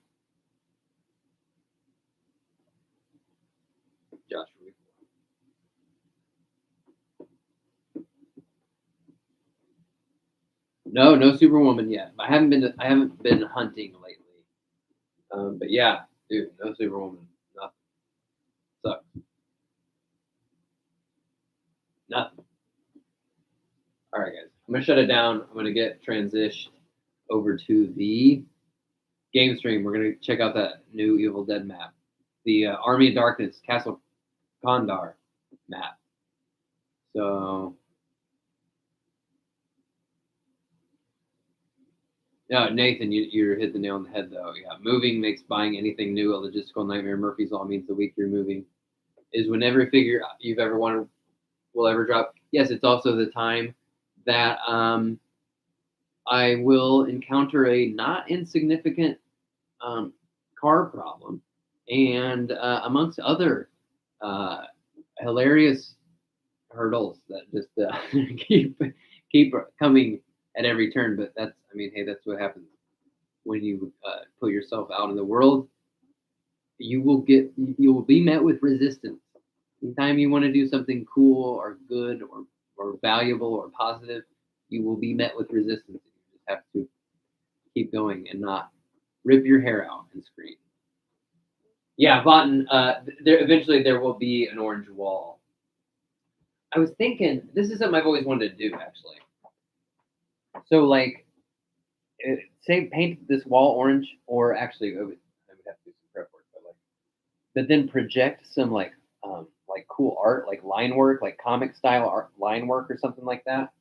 Josh from before. No Superwoman yet. I haven't been hunting lately. But yeah, dude, no Superwoman. Nothing. Sucks. Nothing. All right, guys. I'm gonna shut it down. I'm gonna get transitioned over to the game stream. We're gonna check out that new Evil Dead map, the Army of Darkness Castle Kandar map. So, yeah, Nathan, you hit the nail on the head though. Yeah, moving makes buying anything new a logistical nightmare. Murphy's Law means the week you're moving is when every figure you've ever wanted will ever drop. Yes, it's also the time that I will encounter a not insignificant car problem, and amongst other hilarious hurdles that just keep coming at every turn. But that's what happens when you put yourself out in the world. You will be met with resistance. Anytime you want to do something cool or good or valuable or positive, you will be met with resistance. You just have to keep going and not rip your hair out and scream. Yeah, Vaughton, eventually there will be an orange wall. I was thinking, this is something I've always wanted to do, actually. So, like, say paint this wall orange, or actually, I would have to do some prep work, but then project some, like cool art, like line work, like comic style art, line work or something like that,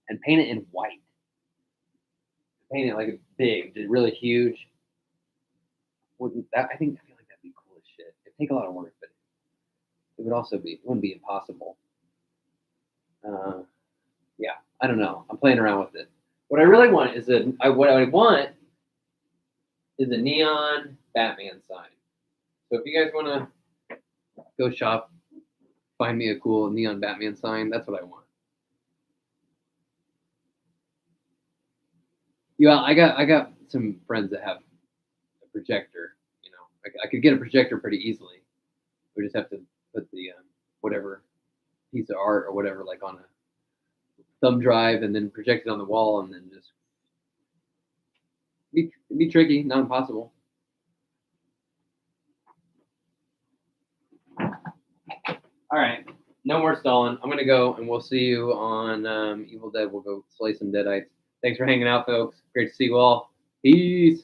and paint it in white. Paint it like a big, really huge. I feel like that'd be cool as shit. It'd take a lot of work, but it wouldn't be impossible. Yeah, I don't know. I'm playing around with it. What I really want is a neon Batman sign. So if you guys want to go shop, find me a cool neon Batman sign. That's what I want. Yeah, I got some friends that have a projector. You know, I could get a projector pretty easily. We just have to put the whatever piece of art or whatever like on a thumb drive and then project it on the wall and then just be tricky, not impossible. All right, no more stalling. I'm gonna go, and we'll see you on Evil Dead. We'll go slay some deadites. Thanks for hanging out, folks. Great to see you all. Peace.